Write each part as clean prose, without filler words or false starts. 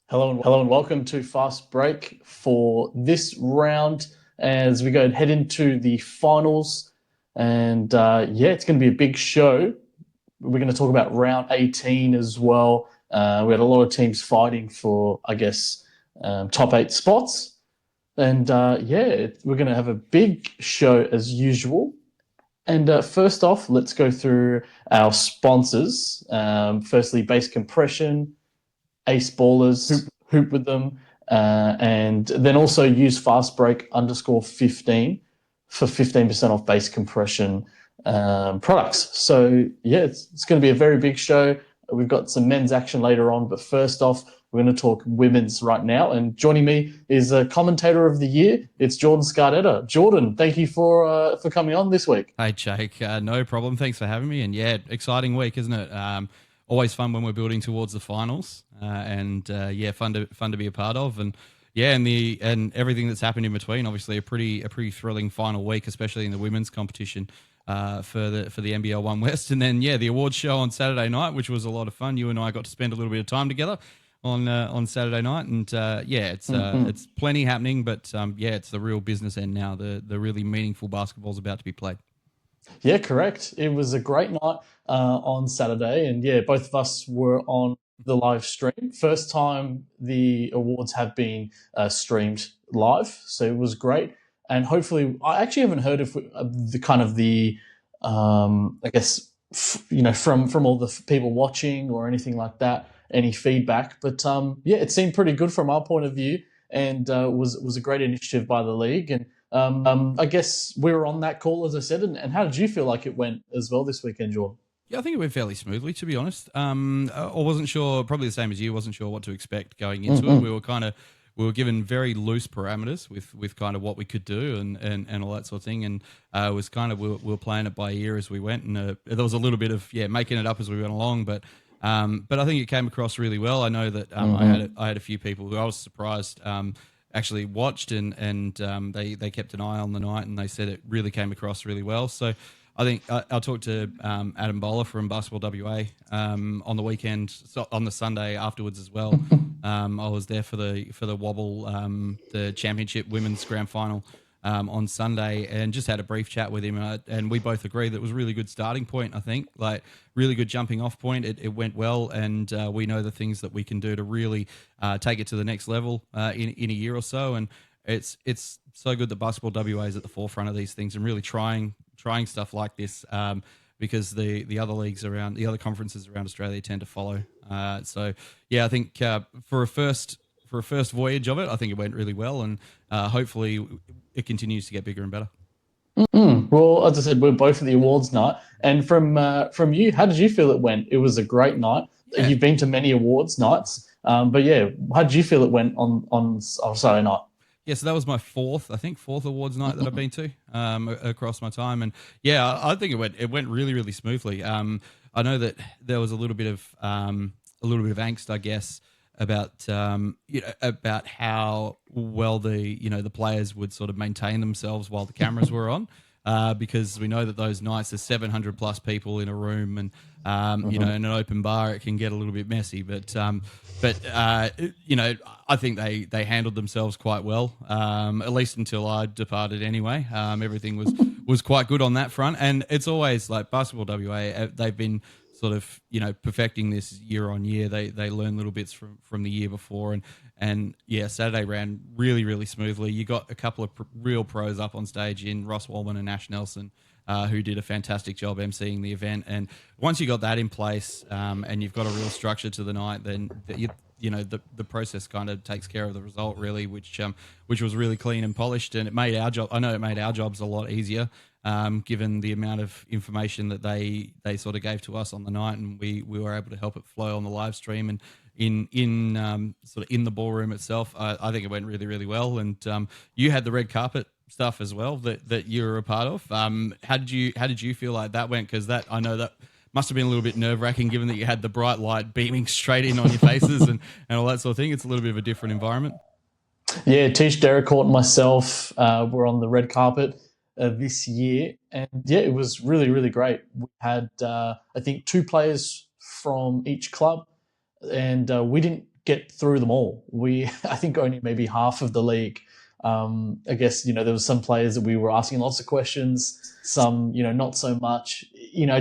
Hello and welcome to Fast Break for this round as we go head into the finals. And it's going to be a big show. We're going to talk about round 18 as well. We had a lot of teams fighting for, top eight spots. And we're going to have a big show as usual. And first off, let's go through our sponsors. Firstly, Base Compression, Ace Ballers, hoop with them, and then also use fastbreak_15 for 15% off base compression products. So yeah, it's going to be a very big show. We've got some men's action later on, but first off, we're going to talk women's right now. And joining me is a commentator of the year. It's Jordan Scardetta. Jordan, thank you for coming on this week. Hey Jake, no problem. Thanks for having me. And yeah, exciting week, isn't it? Always fun when we're building towards the finals, fun to be a part of, and everything that's happened in between. Obviously, a pretty thrilling final week, especially in the women's competition for the NBL1 West, and then the awards show on Saturday night, which was a lot of fun. You and I got to spend a little bit of time together on Saturday night, and it's plenty happening, but it's the real business end now. The really meaningful basketball is about to be played. Yeah, correct. It was a great night on Saturday, and both of us were on the live stream. First time the awards have been streamed live, so it was great. And hopefully, I actually haven't heard of the kind of the, from all the people watching or anything like that, any feedback. But it seemed pretty good from our point of view, and was a great initiative by the league. And I guess we were on that call, as I said. And how did you feel like it went as well this weekend, Jordan? Yeah, I think it went fairly smoothly, to be honest. I wasn't sure, probably the same as you, wasn't sure what to expect going into it. We were given very loose parameters with kind of what we could do and all that sort of thing. And it was kind of, we were playing it by ear as we went. And there was a little bit of, making it up as we went along. But I think it came across really well. I know that I had a few people who I was surprised actually watched and they kept an eye on the night, and they said it really came across really well. So I think I'll talk to Adam Bowler from Basketball WA on the weekend, on the Sunday afterwards as well. I was there for the Wobble, the Championship Women's Grand Final on Sunday, and just had a brief chat with him, and we both agreed that it was a really good starting point. I think, like, really good jumping off point. It went well, and we know the things that we can do to really take it to the next level in a year or so. And it's so good that Basketball WA is at the forefront of these things and really trying stuff like this, because the other leagues around, the other conferences around Australia tend to follow. I think for a first voyage of it, I think it went really well, and hopefully it continues to get bigger and better. Well, as I said, we're both at the awards night, and from you, how did you feel it went? It was a great night. Yeah. You've been to many awards nights, how did you feel it went on Saturday night? Yeah, so that was my fourth awards night that I've been to across my time, and I think it went really, really smoothly. I know that there was a little bit of angst, I guess, about about how well the players would sort of maintain themselves while the cameras were on, because we know that those nights there's 700 plus people in a room, and in an open bar it can get a little bit messy. But I think they handled themselves quite well, at least until I departed. Anyway, everything was quite good on that front, and it's always like Basketball WA. They've been sort of perfecting this year on year. They learn little bits from the year before, and Saturday ran really, really smoothly. You got a couple of real pros up on stage in Ross Wallman and Ash Nelson, who did a fantastic job emceeing the event. And once you got that in place, and you've got a real structure to the night, then the process kind of takes care of the result, really, which was really clean and polished, and it made our job. I know it made our jobs a lot easier, given the amount of information that they sort of gave to us on the night, and we were able to help it flow on the live stream and in sort of in the ballroom itself. I think it went really, really well, and you had the red carpet stuff as well that you were a part of. How did you feel like that went? Because I know that must have been a little bit nerve-wracking, given that you had the bright light beaming straight in on your faces and all that sort of thing. It's a little bit of a different environment. Yeah, Tish Derricourt and myself were on the red carpet this year, and it was really, really great. We had I think two players from each club, and we didn't get through them all. I think only maybe half of the league. I guess, there was some players that we were asking lots of questions, some, not so much,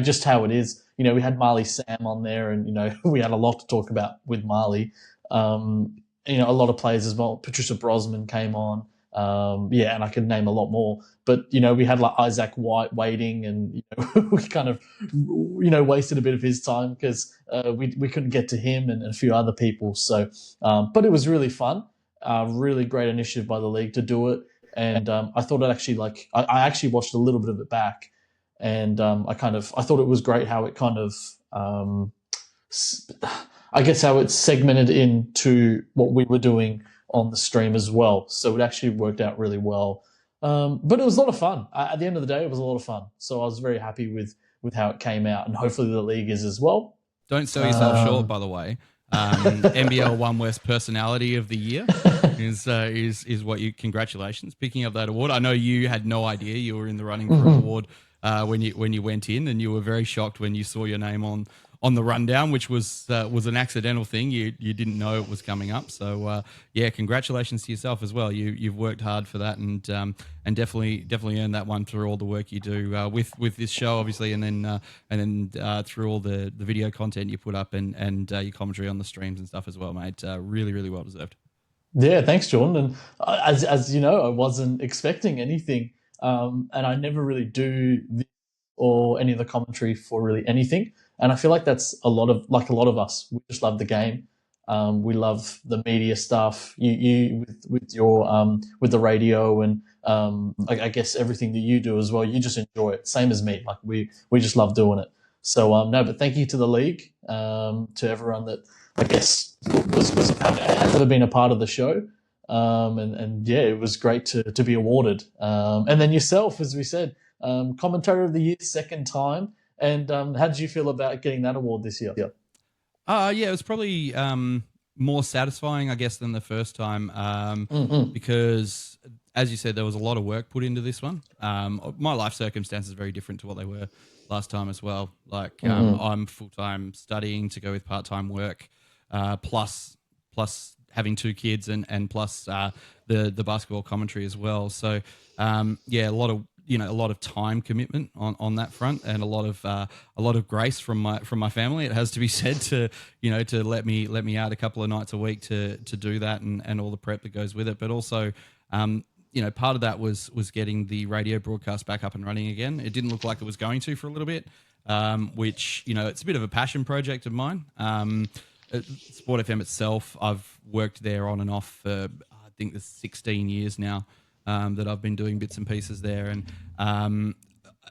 just how it is. We had Marley Sam on there, and, we had a lot to talk about with Marley. A lot of players as well. Patricia Brosman came on. And I could name a lot more. But, we had like Isaac White waiting, and, we kind of, wasted a bit of his time because we couldn't get to him and a few other people. So, but it was really fun. Really great initiative by the league to do it. And I thought it actually, I actually watched a little bit of it back, and I thought it was great how it kind of, I guess how it's segmented into what we were doing on the stream as well. So it actually worked out really well. But it was a lot of fun. At the end of the day, it was a lot of fun. So I was very happy with how it came out, and hopefully the league is as well. Don't sell yourself short, by the way. NBL1 West Personality of the Year is what you. Congratulations, picking up that award. I know you had no idea you were in the running for an award when you went in, and you were very shocked when you saw your name on the rundown, which was an accidental thing. You didn't know it was coming up. So congratulations to yourself as well. You've worked hard for that, and definitely earned that one through all the work you do with this show, obviously, and then through all the video content you put up and your commentary on the streams and stuff as well, mate. Really, really well deserved. Yeah, thanks, Jordan. And as you know, I wasn't expecting anything, and I never really do this or any of the commentary for really anything. And I feel like that's a lot of us. We just love the game. We love the media stuff. You with your with the radio, and I guess everything that you do as well. You just enjoy it, same as me. Like we just love doing it. So but thank you to the league, to everyone that I guess has ever been a part of the show. And it was great to be awarded. And then yourself, as we said, Commentator of the Year, second time. And how did you feel about getting that award this year? It was probably more satisfying, I guess, than the first time, because, as you said, there was a lot of work put into this one. My life circumstances are very different to what they were last time as well. Like, I'm full-time studying to go with part-time work, plus having two kids and plus the basketball commentary as well. So, a lot of time commitment on that front, and a lot of grace from my family. It has to be said to let me out a couple of nights a week to do that and all the prep that goes with it. But also, part of that was getting the radio broadcast back up and running again. It didn't look like it was going to for a little bit, which it's a bit of a passion project of mine. Sport FM itself, I've worked there on and off for I think there's 16 years now. That I've been doing bits and pieces there, and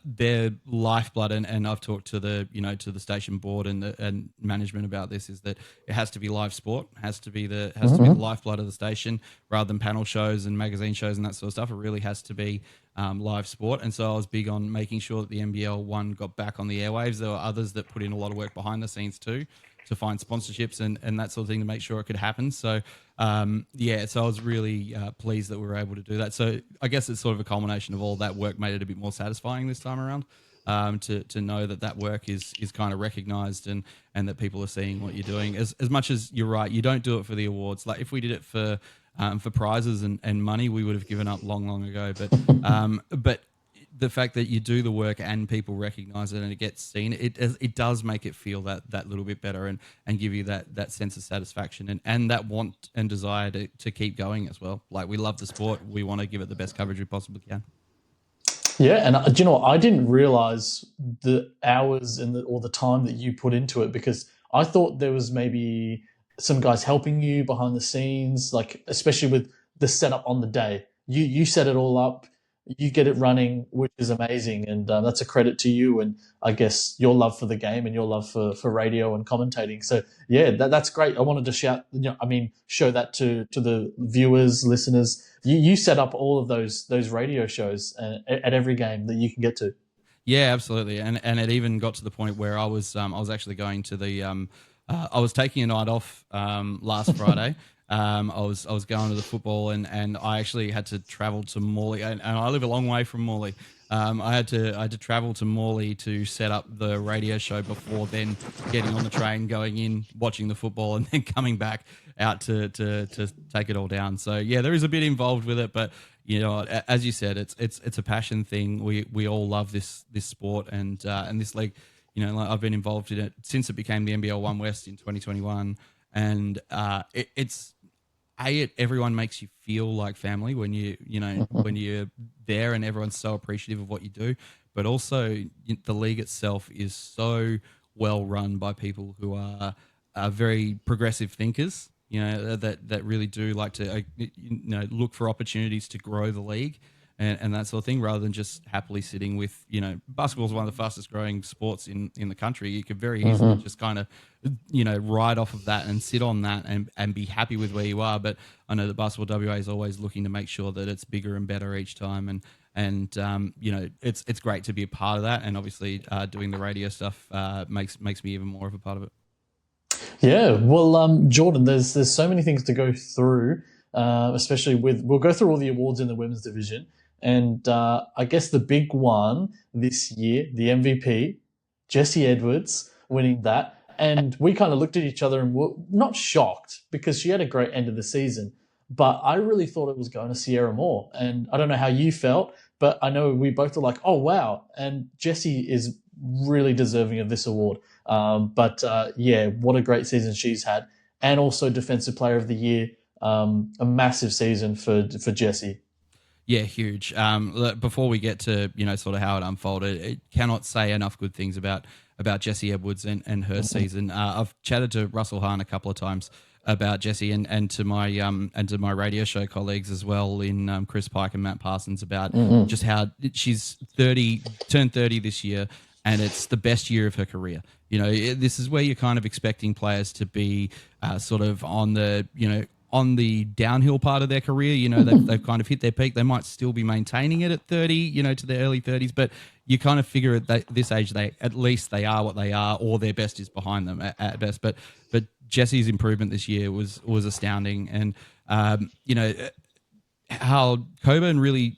their lifeblood. And I've talked to the station board and management about this. Is that it has to be live sport, has to be the lifeblood of the station, rather than panel shows and magazine shows and that sort of stuff. It really has to be live sport. And so I was big on making sure that the NBL1 got back on the airwaves. There were others that put in a lot of work behind the scenes too, to find sponsorships and that sort of thing to make sure it could happen. So, so I was really pleased that we were able to do that. So I guess it's sort of a culmination of all that work made it a bit more satisfying this time around, to know that work is kind of recognised and that people are seeing what you're doing. As much as you're right, you don't do it for the awards. Like if we did it for prizes and money, we would have given up long ago. But the fact that you do the work and people recognise it and it gets seen, it does make it feel that little bit better and give you that sense of satisfaction and that want and desire to keep going as well. Like we love the sport. We want to give it the best coverage we possibly can. Yeah, and do you know what? I didn't realise the hours or the time that you put into it, because I thought there was maybe some guys helping you behind the scenes, like especially with the setup on the day. You set it all up. You get it running, which is amazing, and that's a credit to you and I guess your love for the game and your love for radio and commentating. So yeah, that's great. I wanted to show that to the viewers, listeners. You set up all of those radio shows at every game that you can get to. Yeah, absolutely, and it even got to the point where I was actually going to the I was taking a night off last Friday. I was going to the football and I actually had to travel to Morley, and I live a long way from Morley. I had to travel to Morley to set up the radio show before then getting on the train, going in, watching the football, and then coming back out to take it all down. So yeah, there is a bit involved with it, but as you said, it's a passion thing. We all love this sport and this league. Like I've been involved in it since it became the NBL1 West in 2021, and everyone makes you feel like family when when you're there, and everyone's so appreciative of what you do. But also, the league itself is so well run by people who are very progressive thinkers. That really do like to look for opportunities to grow the league and that sort of thing, rather than just happily sitting with, basketball is one of the fastest growing sports in the country. You could very easily just kind of, ride off of that and sit on that and be happy with where you are. But I know that Basketball WA is always looking to make sure that it's bigger and better each time. And it's great to be a part of that. And obviously doing the radio stuff makes me even more of a part of it. Yeah, well, Jordan, there's so many things to go through, especially we'll go through all the awards in the women's division. And I guess the big one this year, the MVP, Jessie Edwards winning that. And we kind of looked at each other and were not shocked because she had a great end of the season. But I really thought it was going to Sierra Moore. And I don't know how you felt, but I know we both were like, oh, wow. And Jessie is really deserving of this award. But what a great season she's had. And also Defensive Player of the Year. A massive season for Jessie. Yeah, huge. Before we get to, sort of how it unfolded, it cannot say enough good things about Jessie Edwards and her season. I've chatted to Russell Hahn a couple of times about Jessie and to my radio show colleagues as well in Chris Pike and Matt Parsons about just how she's turned 30 this year, and it's the best year of her career. This is where you're kind of expecting players to be sort of on the downhill part of their career. They've kind of hit their peak. They might still be maintaining it at 30, to their early 30s, but you kind of figure at this age, at least they are what they are, or their best is behind them at best. But Jessie's improvement this year was astounding. And, how Coburn really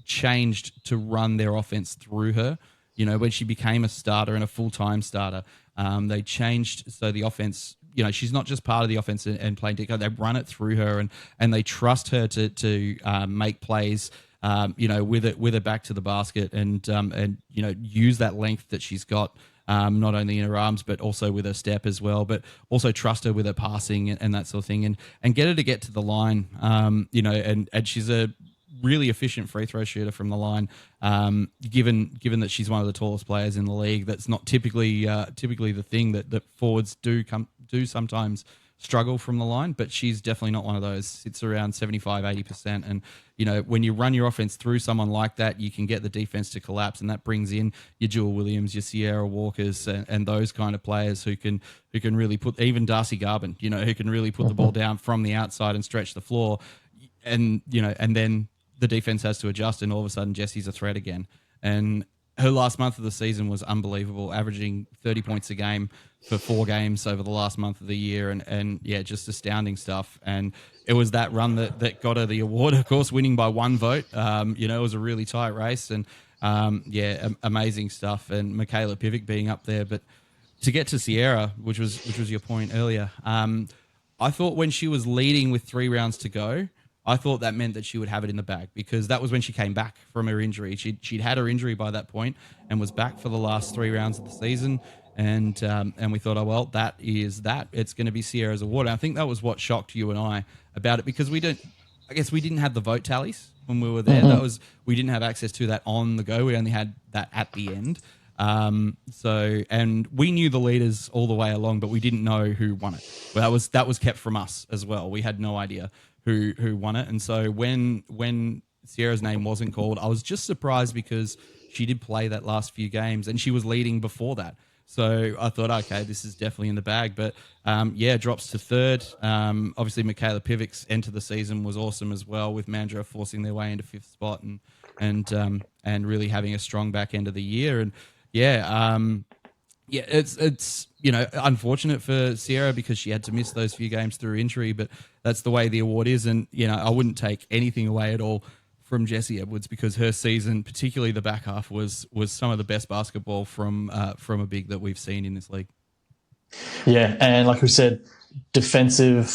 changed to run their offense through her, when she became a starter and a full-time starter, they changed so the offense, she's not just part of the offense and playing deco. They run it through her and they trust her to make plays, with it back to the basket and use that length that she's got, not only in her arms but also with her step as well. But also trust her with her passing and that sort of thing, and get her to get to the line. And she's a really efficient free throw shooter from the line. Given that she's one of the tallest players in the league, that's not typically the thing that forwards do sometimes struggle from the line, but she's definitely not one of those. Sits around 75-80%, and when you run your offense through someone like that, you can get the defense to collapse, and that brings in your Jewel Williams, your Sierra Walkers, and those kind of players who can really put, even Darcy Garvin, who can really put the ball down from the outside and stretch the floor, and then the defense has to adjust, and all of a sudden Jessie's a threat again. And her last month of the season was unbelievable, averaging 30 points a game for 4 games over the last month of the year. And just astounding stuff. And it was that run that got her the award, of course, winning by 1 vote. It was a really tight race, and amazing stuff. And Michaela Pivic being up there. But to get to Sierra, which was your point earlier, I thought when she was leading with 3 rounds to go, I thought that meant that she would have it in the bag, because that was when she came back from her injury. She'd had her injury by that point and was back for the last 3 rounds of the season. And we thought, oh, well, that is that. It's going to be Sierra's award. And I think that was what shocked you and I about it, because we didn't have the vote tallies when we were there. We didn't have access to that on the go. We only had that at the end. And we knew the leaders all the way along, but we didn't know who won it. Well, that was kept from us as well. We had no idea who won it. And so when Sierra's name wasn't called, I was just surprised, because she did play that last few games and she was leading before that. So I thought, okay, this is definitely in the bag. But drops to 3rd. Obviously, Michaela Pivic's end to the season was awesome as well, with Mandra forcing their way into 5th spot and really having a strong back end of the year. And it's unfortunate for Sierra, because she had to miss those few games through injury, but that's the way the award is. And I wouldn't take anything away at all from Jessie Edwards, because her season, particularly the back half, was some of the best basketball from a big that we've seen in this league. Yeah, and like we said, defensive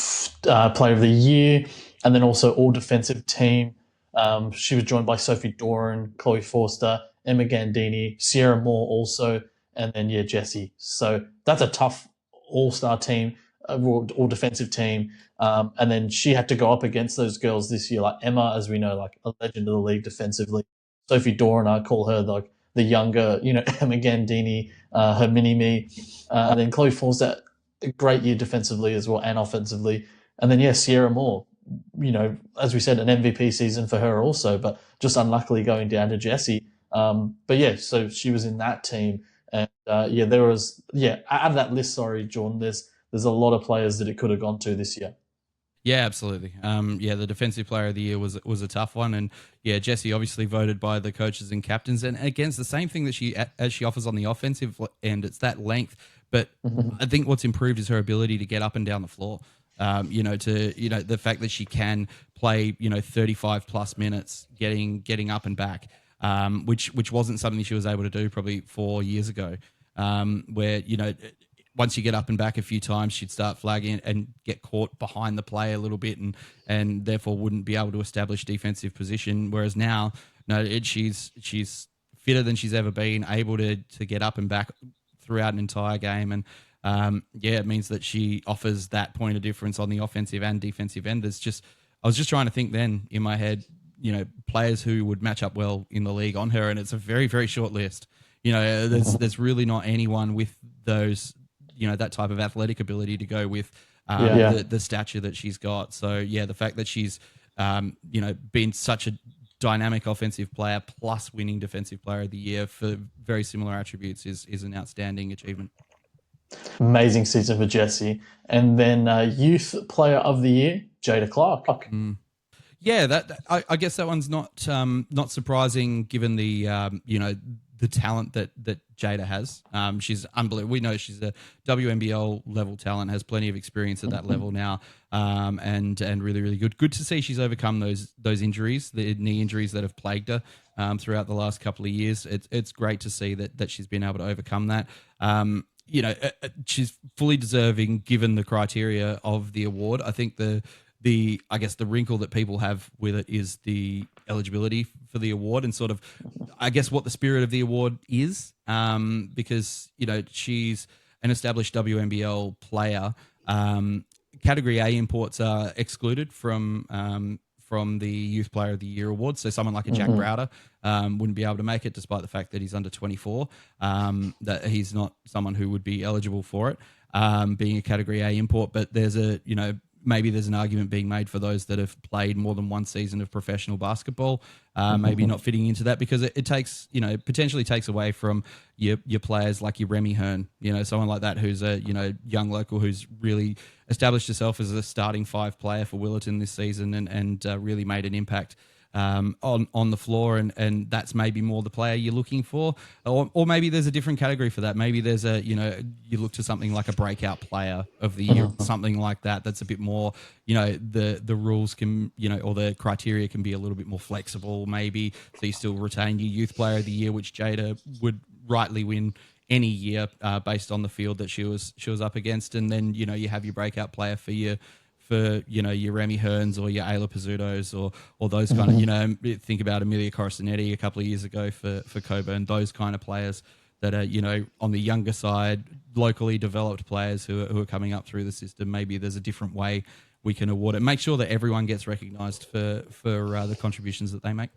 player of the year, and then also all defensive team. She was joined by Sophie Doran, Chloe Forster, Emma Gandini, Sierra Moore also, and then Jessie. So that's a tough all-star team, all defensive team. And then she had to go up against those girls this year, like Emma, as we know, like a legend of the league defensively. Sophie Doran, I call her like the younger, Emma Gandini, her mini-me. And then Chloe Forster, a great year defensively as well and offensively. And then, Sierra Moore, as we said, an MVP season for her also, but just unluckily going down to Jessie. So she was in that team. And there was, out of that list, sorry, Jordan, there's a lot of players that it could have gone to this year. Yeah, absolutely. The defensive player of the year was a tough one, and Jessie obviously voted by the coaches and captains, and against the same thing that she offers on the offensive end, it's that length. But I think what's improved is her ability to get up and down the floor. The fact that she can play 35 plus minutes, getting up and back, which wasn't something she was able to do probably 4 years ago. Where once you get up and back a few times, she'd start flagging and get caught behind the play a little bit, and therefore wouldn't be able to establish defensive position. Whereas now, she's fitter than she's ever been, able to get up and back throughout an entire game, and it means that she offers that point of difference on the offensive and defensive end. I was just trying to think then in my head, players who would match up well in the league on her, and it's a very, very short list. There's really not anyone with those, that type of athletic ability to go with the stature that she's got. So the fact that she's been such a dynamic offensive player plus winning defensive player of the year for very similar attributes is an outstanding achievement. Amazing season for Jessie. And then youth player of the year, Jada Clark. Yeah, I guess that one's not surprising given the talent that Jada has. She's unbelievable. We know she's a WNBL level talent, has plenty of experience at that level now, and really, really good. Good to see she's overcome those injuries, the knee injuries that have plagued her throughout the last couple of years. It's great to see that she's been able to overcome that. She's fully deserving given the criteria of the award. I think the wrinkle that people have with it is the eligibility for the award and sort of, I guess, what the spirit of the award is, because, she's an established WNBL player. Category A imports are excluded from the Youth Player of the Year award. So someone like a Jack Browder wouldn't be able to make it, despite the fact that he's under 24, that he's not someone who would be eligible for it, being a Category A import. But there's maybe there's an argument being made for those that have played more than one season of professional basketball, maybe not fitting into that, because it takes, potentially takes away from your players like your Remy Hearn, someone like that who's a, young local who's really established herself as a starting 5 player for Willerton this season and really made an impact on the floor, and that's maybe more the player you're looking for, or maybe there's a different category for that. Maybe there's you look to something like a breakout player of the year, something like that. That's a bit more, the rules can, or the criteria can be a little bit more flexible, maybe, so you still retain your Youth Player of the Year, which Jada would rightly win any year based on the field that she was up against, and then you have your breakout player for your Remy Hearns or your Ayla Pizzutos or those kind of, think about Amelia Corisanetti a couple of years ago for Coburn, those kind of players that are, on the younger side, locally developed players who are coming up through the system. Maybe there's a different way we can award it. Make sure that everyone gets recognised for the contributions that they make.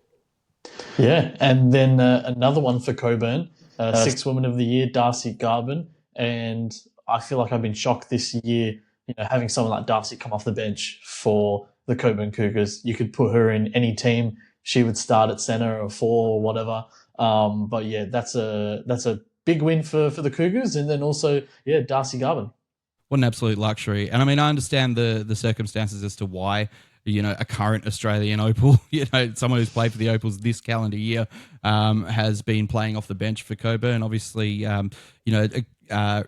Yeah, and then another one for Coburn, Sixth Woman of the Year, Darcy Garvin. And I feel like I've been shocked this year, having someone like Darcy come off the bench for the Coburn Cougars. You could put her in any team. She would start at centre or 4 or whatever. But yeah, that's a big win for the Cougars. And then also, Darcy Garvin. What an absolute luxury. And I mean, I understand the circumstances as to why, a current Australian Opal, someone who's played for the Opals this calendar year, has been playing off the bench for Coburn. Obviously,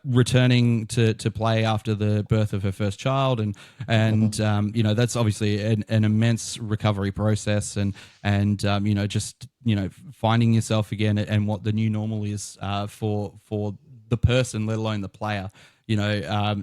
returning to play after the birth of her first child, and that's obviously an immense recovery process, and just finding yourself again and what the new normal is for the person, let alone the player.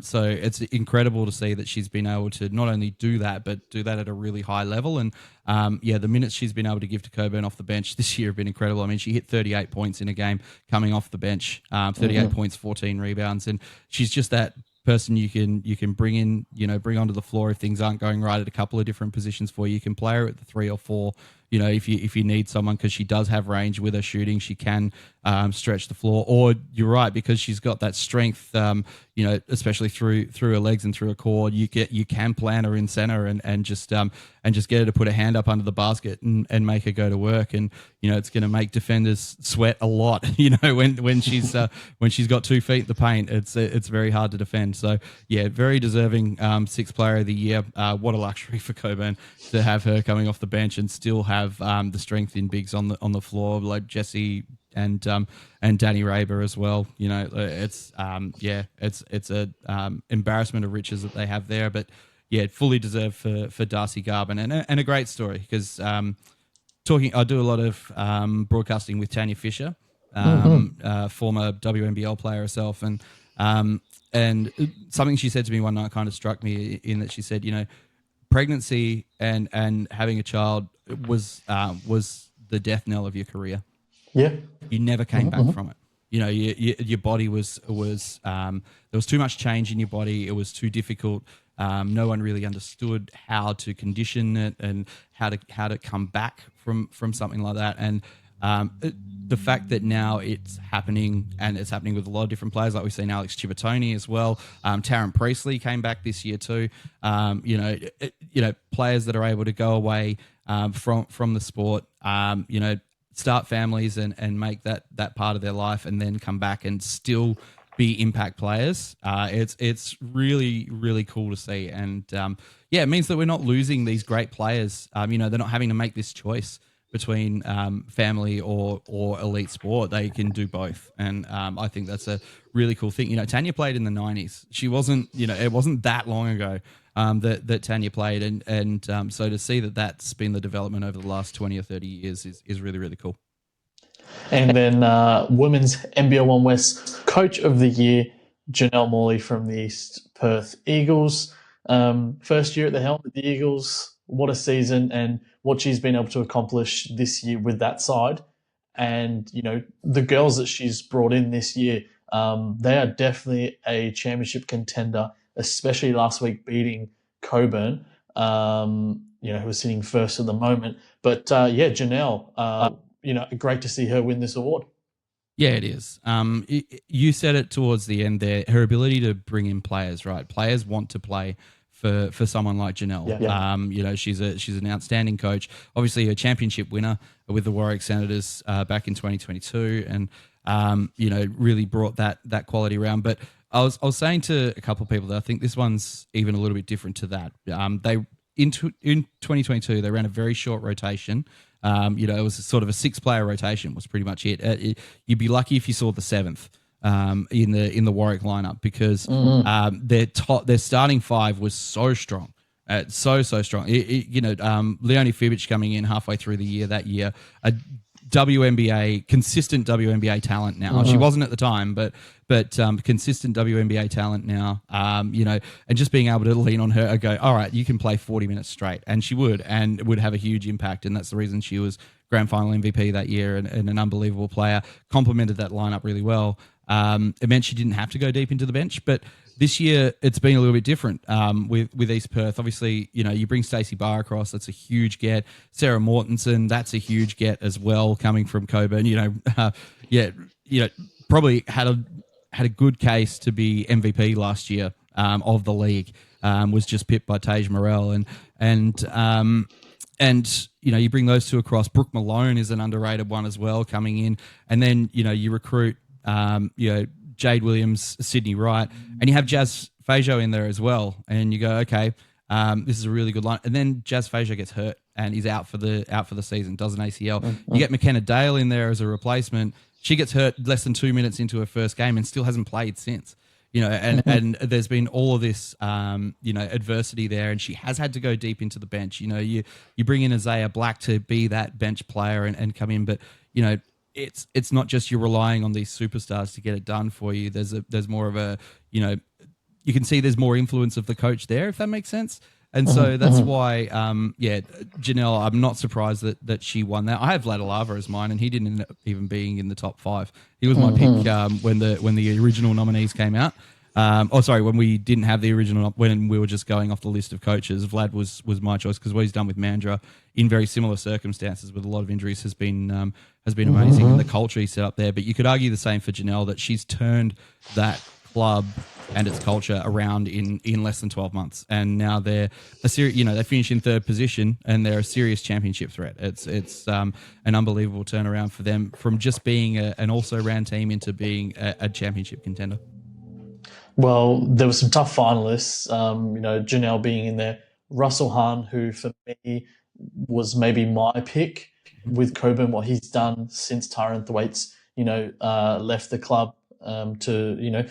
So it's incredible to see that she's been able to not only do that, but do that at a really high level. And the minutes she's been able to give to Coburn off the bench this year have been incredible. I mean, she hit 38 points in a game coming off the bench, 38 points, 14 rebounds, and she's just that person you can bring in, bring onto the floor if things aren't going right at a couple of different positions for you. You can play her at the 3 or 4. If you need someone, because she does have range with her shooting, she can stretch the floor. Or you're right, because she's got that strength, especially through her legs and through her core. You can plan her in center and just get her to put her hand up under the basket and make her go to work. And it's going to make defenders sweat a lot. When she's got 2 feet in the paint, it's very hard to defend. So yeah, very deserving 6th player of the year. What a luxury for Coburn to have her coming off the bench and still have the strength in bigs on the floor, like Jessie and Danny Raber as well. It's a embarrassment of riches that they have there, but yeah, fully deserved for Darcy Garvin, and a great story, because I do a lot of broadcasting with Tanya Fisher, former WNBL player herself, and something she said to me one night kind of struck me, in that she said, pregnancy and having a child was the death knell of your career. Yeah, you never came back from it. Your body was there was too much change in your body. It was too difficult. No one really understood how to condition it and how to come back from something like that. And the fact that now it's happening, and it's happening with a lot of different players, like we've seen Alex Chibatoni as well. Taryn Priestley came back this year too. Players that are able to go away from the sport, start families and make that part of their life, and then come back and still be impact players. It's really, really cool to see. And it means that we're not losing these great players. They're not having to make this choice between family or elite sport. They can do both. And I think that's a really cool thing. Tanya played in the 90s. She wasn't, it wasn't that long ago that Tanya played. And so to see that that's been the development over the last 20 or 30 years is really, really cool. And then Women's NBL1 West Coach of the Year, Janelle Morley from the East Perth Eagles. First year at the helm of the Eagles. What a season, and what she's been able to accomplish this year with that side. And, the girls that she's brought in this year, they are definitely a championship contender, especially last week beating Coburn, who was sitting first at the moment. But, Janelle, great to see her win this award. Yeah, it is. You said it towards the end there, her ability to bring in players, right? Players want to play for someone like Janelle. Yeah. She's an outstanding coach. Obviously, a championship winner with the Warwick Senators back in 2022, and really brought that quality around. But I was saying to a couple of people that I think this one's even a little bit different to that. They in 2022 they ran a very short rotation. It was sort of a 6-player rotation was pretty much it. You'd be lucky if you saw the 7th. In the Warwick lineup, because their starting 5 was so strong, so strong. Leonie Fibic coming in halfway through the year that year, a consistent WNBA talent now. She wasn't at the time, but consistent WNBA talent now. And just being able to lean on her and go, all right, you can play 40 minutes straight, and she would have a huge impact, and that's the reason she was grand final MVP that year and an unbelievable player. Complemented that lineup really well. It meant she didn't have to go deep into the bench, but this year it's been a little bit different with East Perth. Obviously, you bring Stacey Barr across, that's a huge get. Sarah Mortensen, that's a huge get as well, coming from Coburn. Probably had a good case to be MVP last year of the league. Was just pipped by Tage Morrell, and you bring those two across. Brooke Malone is an underrated one as well coming in, and then you recruit Jade Williams, Sydney Wright, and you have Jazz Fajo in there as well, and you go, okay, this is a really good line. And then Jazz Fajo gets hurt and he's out for the season, does an ACL. You get McKenna Dale in there as a replacement. She gets hurt less than 2 minutes into her first game and still hasn't played since. And there's been all of this, adversity there, and she has had to go deep into the bench. You bring in Isaiah Black to be that bench player and come in, but it's not just you're relying on these superstars to get it done for you. There's more of a you can see there's more influence of the coach there, if that makes sense. And so that's why, Janelle, I'm not surprised that she won that. I have Vladilava as mine, and he didn't end up even being in the top 5. He was my pick when the original nominees came out. When we didn't have the original, when we were just going off the list of coaches, Vlad was my choice because what he's done with Mandra in very similar circumstances with a lot of injuries has been amazing, and the culture he set up there. But you could argue the same for Janelle, that she's turned that club and its culture around in less than 12 months, and now they're they finish in 3rd position and they're a serious championship threat. It's an unbelievable turnaround for them from just being an also-ran team into being a championship contender. Well, there were some tough finalists, Janelle being in there. Russell Hahn, who for me was maybe my pick with Coburn, what he's done since Tyrant Thwaites, left the club to,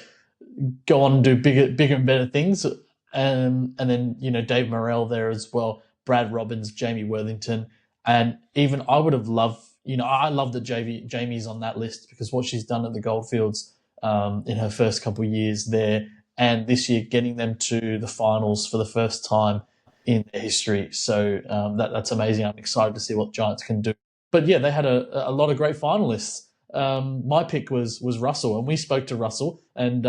go on and do bigger and better things. And then, Dave Morrell there as well, Brad Robbins, Jamie Worthington. And even I would have loved, I love that Jamie's on that list because what she's done at the Goldfields in her first couple of years there, and this year getting them to the finals for the first time in their history. So that's amazing. I'm excited to see what Giants can do. But yeah, they had a lot of great finalists. My pick was Russell, and we spoke to Russell, and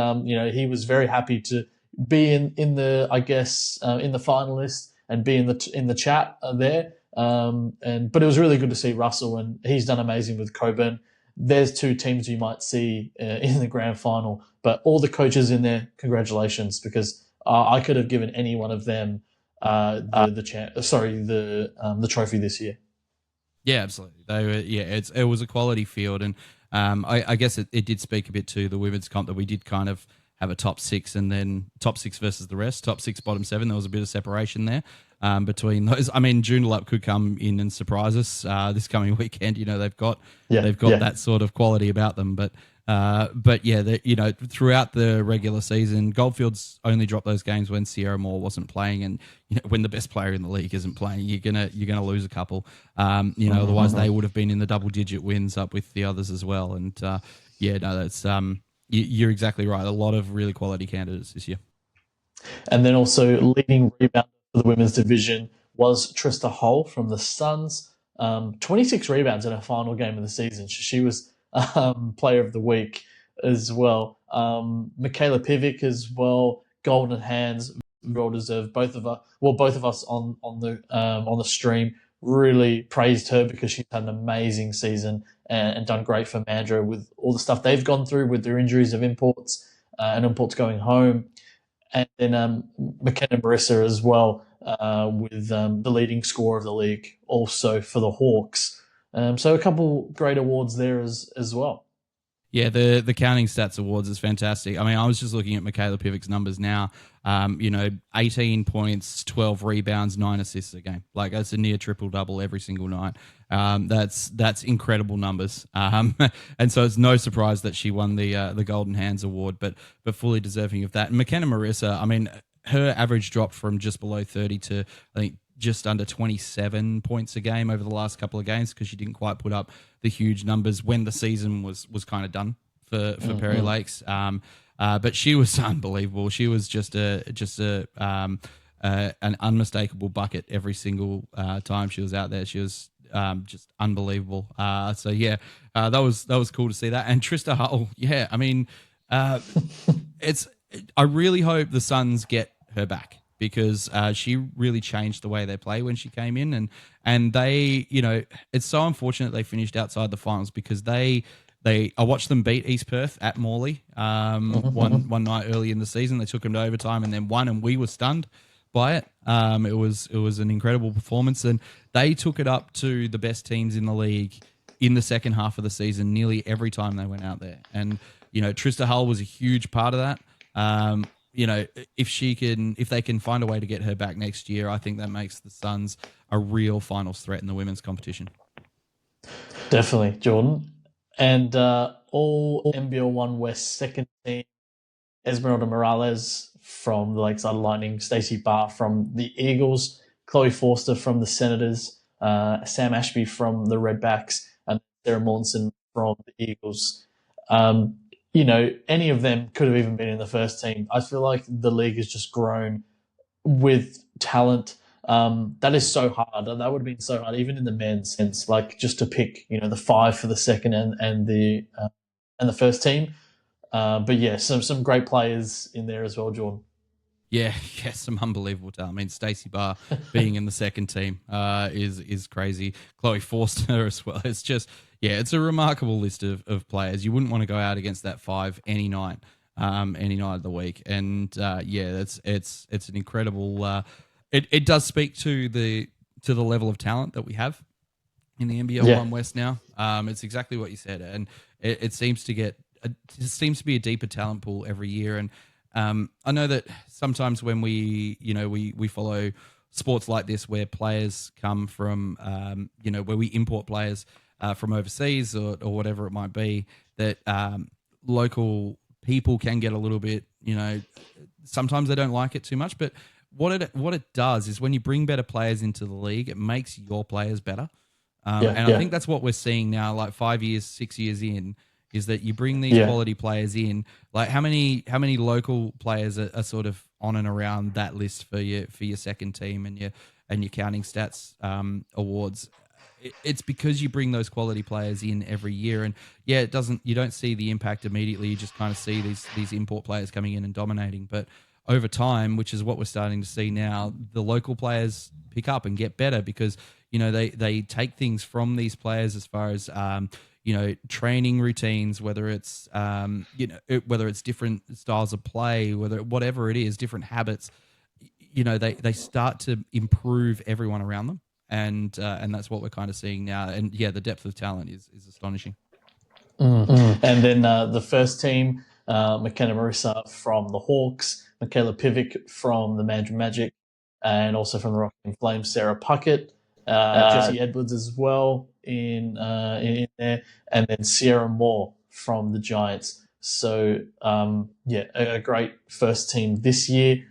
he was very happy to be in the finalists and be in the chat there. But it was really good to see Russell, and he's done amazing with Coburn. There's 2 teams you might see in the grand final, but all the coaches in there, congratulations, because I could have given any one of them the trophy this year. Yeah, absolutely. It was a quality field, and I guess it did speak a bit to the women's comp that we did kind of have a top 6 and then top 6 versus the rest, top 6, bottom 7. There was a bit of separation there between those. I mean, Joondalup could come in and surprise us this coming weekend. They've got that sort of quality about them, but throughout the regular season, Goldfields only dropped those games when Sierra Moore wasn't playing, and when the best player in the league isn't playing, you're gonna lose a couple. Otherwise they would have been in the double-digit wins up with the others as well. And that's you're exactly right. A lot of really quality candidates this year. And then also leading rebounder for the women's division was Trista Hull from the Suns. 26 rebounds in her final game of the season. She was player of the week as well. Michaela Pivic as well, golden hands, well deserved. Both of us on the stream really praised her because she's had an amazing season and done great for Mandra with all the stuff they've gone through with their injuries of imports and imports going home. And then McKenna Marissa as well with the leading scorer of the league also for the Hawks. So a couple great awards there as well. Yeah, the Counting Stats Awards is fantastic. I mean, I was just looking at Michaela Pivic's numbers now. 18 points, 12 rebounds, 9 assists a game. Like, that's a near triple-double every single night. That's incredible numbers. And so it's no surprise that she won the Golden Hands Award, but fully deserving of that. And McKenna Marissa, I mean, her average dropped from just below 30 to, I think, just under 27 points a game over the last couple of games because she didn't quite put up the huge numbers when the season was kind of done for Perry Lakes. But she was unbelievable. She was just an unmistakable bucket every single time she was out there. She was just unbelievable. That was cool to see that. And Trista Hull, yeah, I mean, I really hope the Suns get her back, because she really changed the way they play when she came in, and they, it's so unfortunate they finished outside the finals because I watched them beat East Perth at Morley one night early in the season. They took them to overtime and then won, and we were stunned by it. It was an incredible performance, and they took it up to the best teams in the league in the second half of the season nearly every time they went out there. And Trista Hull was a huge part of that. If they can find a way to get her back next year, I think that makes the Suns a real finals threat in the women's competition. Definitely, Jordan. And all NBL1 West second team, Esmeralda Morales from the Lakeside Lightning, Stacey Barr from the Eagles, Chloe Forster from the Senators, Sam Ashby from the Redbacks, and Sarah Mortensen from the Eagles. any of them could have even been in the first team. I feel like the league has just grown with talent. That is so hard. That would have been so hard, even in the men's sense, like just to pick, the five for the second and the first team. But yeah, some great players in there as well, Jordan. Yeah, yeah, some unbelievable talent. I mean, Stacey Barr being in the second team is crazy. Chloe Forster as well. It's just, yeah, it's a remarkable list of players. You wouldn't want to go out against that five any night of the week. And yeah, it's an incredible. It does speak to the level of talent that we have in the NBL1 West now. It's exactly what you said, and it seems to be a deeper talent pool every year. And I know that sometimes when we follow sports like this, where players come from, where we import players from overseas or whatever it might be, that local people can get a little bit, sometimes they don't like it too much. But what it does is when you bring better players into the league, it makes your players better. I think that's what we're seeing now, like 5 years, 6 years in, is that you bring these quality players in. Like how many local players are sort of on and around that list for your second team and your counting stats awards? It's because you bring those quality players in every year, and yeah, you don't see the impact immediately. You just kind of see these import players coming in and dominating, but over time, which is what we're starting to see now, the local players pick up and get better because they take things from these players as far as training routines, whether it's whether it's different styles of play, whatever it is, different habits. They start to improve everyone around them, and that's what we're kind of seeing now. And yeah, the depth of talent is astonishing. And then the first team, McKenna Marissa from the Hawks, Michaela Pivic from the Mandurah Magic, and also from the Rockingham Flames, Sarah Puckett, Jessie Edwards as well in there, and then Sierra Moore from the Giants. So a great first team this year.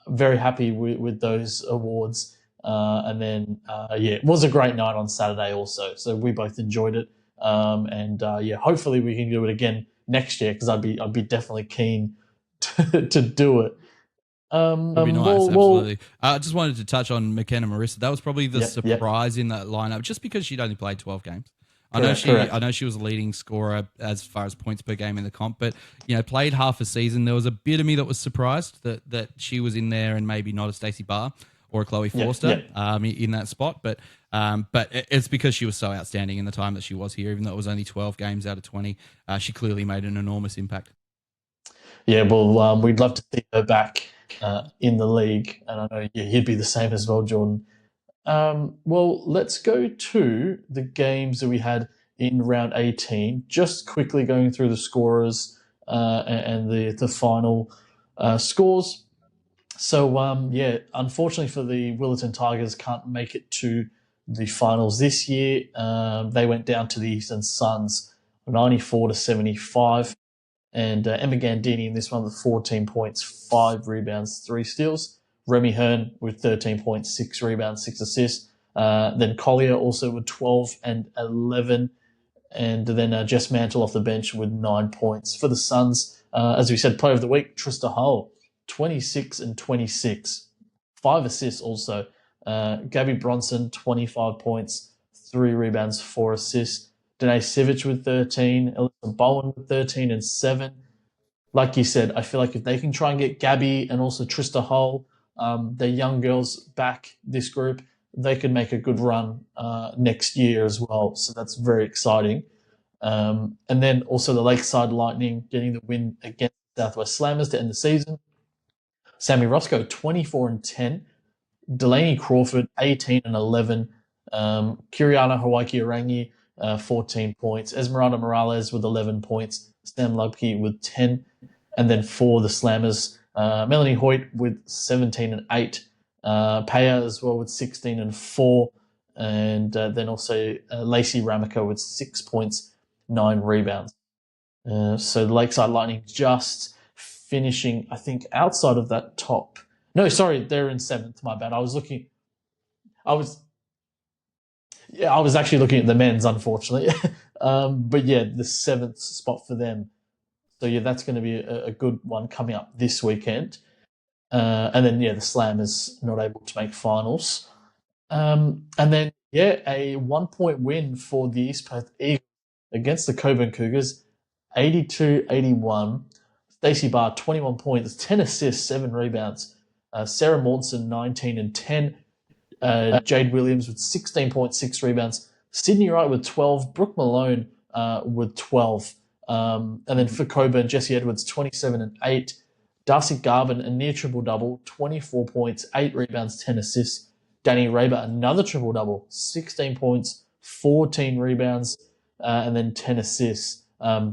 Very happy with those awards. And then it was a great night on Saturday also. So we both enjoyed it. Hopefully we can do it again next year because I'd be definitely keen to do it. Would be nice, absolutely. I just wanted to touch on McKenna Marissa. That was probably the surprise in that lineup, just because she'd only played 12 games. I know she was a leading scorer as far as points per game in the comp, but played half a season. There was a bit of me that was surprised that she was in there and maybe not a Stacey Barr or a Chloe Forster in that spot, but it's because she was so outstanding in the time that she was here, even though it was only 12 games out of 20. She clearly made an enormous impact. Yeah, well, we'd love to see her back in the league, and I know you'd be the same as well, Jordan. Well, let's go to the games that we had in round 18. Just quickly going through the scorers and the final scores. So, unfortunately for the Willetton Tigers, can't make it to the finals this year. They went down to the Eastern Suns, 94-75. And Emma Gandini in this one with 14 points, 5 rebounds, 3 steals. Remy Hearn with 13 points, 6 rebounds, 6 assists. Then Collier also with 12 and 11. And then Jess Mantle off the bench with 9 points. For the Suns, as we said, player of the week, Trista Hull, 26 and 26. 5 assists also. Gabby Bronson, 25 points, 3 rebounds, 4 assists. Danae Sivic with 13, Alyssa Bowen with 13 and 7. Like you said, I feel like if they can try and get Gabby and also Trista Hull, their young girls back this group, they could make a good run next year as well. So that's very exciting. And then also the Lakeside Lightning getting the win against Southwest Slammers to end the season. Sammy Roscoe, 24 and 10. Delaney Crawford, 18 and 11. Kiriana Hawaiki-Orangi, 14 points. Esmeralda Morales with 11 points. Sam Lubke with 10. And then for the Slammers, Melanie Hoyt with 17 and 8. Paya as well with 16 and 4. And then also Lacey Ramico with 6 points, 9 rebounds. So the Lakeside Lightning just finishing, I think, outside of that top. No, sorry, they're in 7th. My bad. I was actually looking at the men's, unfortunately. But yeah, the 7th spot for them. So yeah, that's going to be a good one coming up this weekend. And then the Slammers not able to make finals. And then a 1-point win for the East Perth Eagles against the Coburn Cougars, 82-81. Stacey Barr, 21 points, 10 assists, 7 rebounds. Sarah Mortensen, 19 and 10. Jade Williams with 16.6 rebounds. Sydney Wright with 12. Brooke Malone with 12. And then for Coburn, Jessie Edwards, 27 and 8. Darcy Garvin, a near triple-double, 24 points, 8 rebounds, 10 assists. Danny Raber, another triple-double, 16 points, 14 rebounds, and then 10 assists. I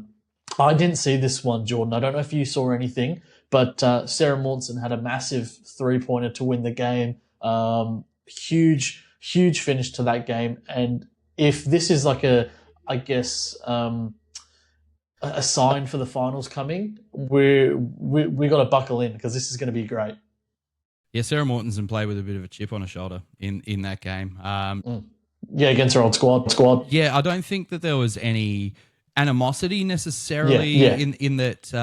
didn't see this one, Jordan. I don't know if you saw anything, but Sarah Mortensen had a massive three-pointer to win the game. Huge finish to that game. And if this is like a sign for the finals coming, we got to buckle in because this is going to be great. Yeah, Sarah Mortensen played with a bit of a chip on her shoulder in that game. Against her old squad. Yeah, I don't think that there was any animosity necessarily in that.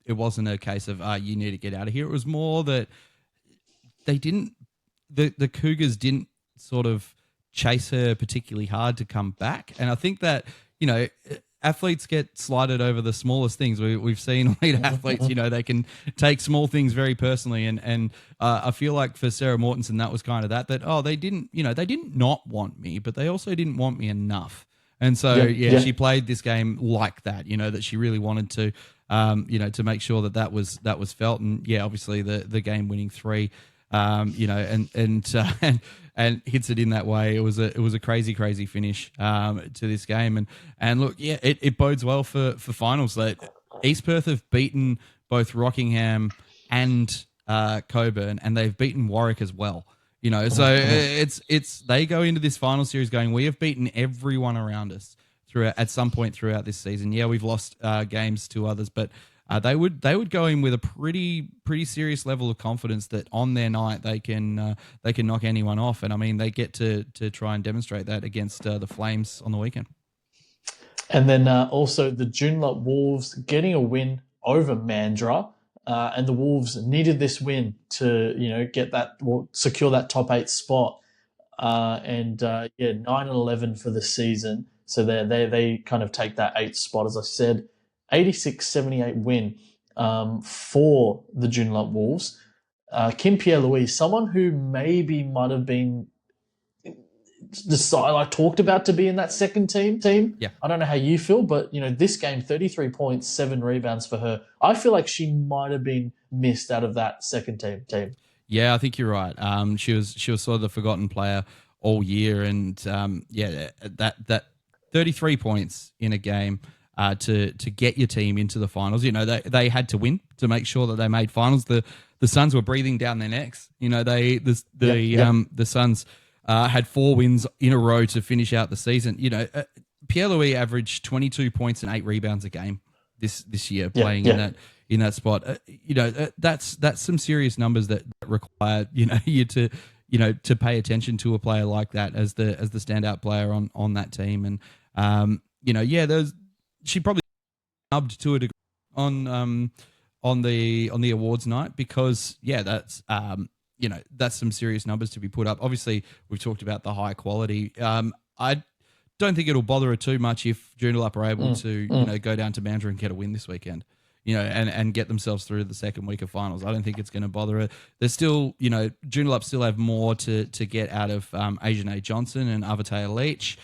It wasn't a case of you need to get out of here. It was more that they didn't. The Cougars didn't sort of chase her particularly hard to come back, and I think that athletes get slighted over the smallest things. We've seen elite athletes, they can take small things very personally. And I feel like for Sarah Mortensen, that was kind of that they didn't not want me, but they also didn't want me enough. And so, she played this game like that, that she really wanted to, to make sure that was felt. And obviously the game winning three, and hits it in that way. It was a crazy finish to this game, and look, it bodes well for finals. That East Perth have beaten both Rockingham and Coburn, and they've beaten Warwick as well. So it's they go into this final series going, we have beaten everyone around us at some point throughout this season. Yeah, we've lost games to others, but they would go in with a pretty serious level of confidence that on their night they can knock anyone off, and I mean they get to try and demonstrate that against the Flames on the weekend. And then also the Joondalup Wolves getting a win over Mandurah, and the Wolves needed this win to secure that top 8 spot, 9-11 for the season, so they kind of take that 8th spot, as I said. 86-78 win for the Joondalup Wolves. Kim Pierre-Louise, someone who maybe might have been talked about to be in that second team. Yeah. I don't know how you feel, but this game, 33 points, 7 rebounds for her. I feel like she might have been missed out of that second team. Yeah, I think you're right. She was sort of the forgotten player all year, and that 33 points in a game. To get your team into the finals, they had to win to make sure that they made finals. The Suns were breathing down their necks. The Suns had 4 wins in a row to finish out the season. Pierre-Louis averaged 22 points and 8 rebounds a game this year playing in that spot. That's some serious numbers that require you to pay attention to a player like that as the standout player on that team. And she probably snubbed to a degree on the awards night because that's some serious numbers to be put up. Obviously, we've talked about the high quality. I don't think it'll bother her too much if Joondalup are able to go down to Mandurah and get a win this weekend. And get themselves through the second week of finals. I don't think it's going to bother her. There's still, Joondalup still have more to get out of Asian A. Johnson and Avatea Leach.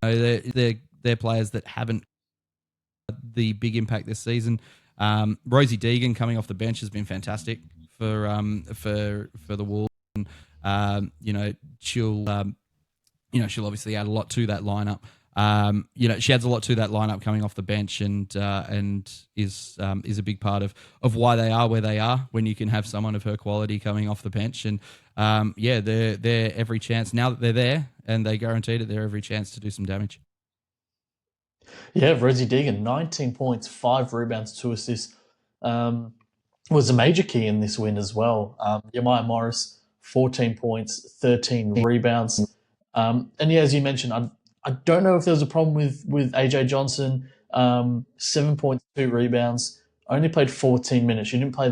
They're players that haven't the big impact this season. Rosie Deegan coming off the bench has been fantastic for the Wolves. And, she'll obviously add a lot to that lineup. She adds a lot to that lineup coming off the bench, and is a big part of why they are where they are. When you can have someone of her quality coming off the bench, and they're every chance now that they're there, and they guaranteed it. They're every chance to do some damage. Yeah, Rosie Deegan, 19 points, 5 rebounds, 2 assists, was a major key in this win as well. Yamaya Morris, 14 points, 13 rebounds. And as you mentioned, I don't know if there was a problem with AJ Johnson 7.2 rebounds. Only played 14 minutes. She didn't play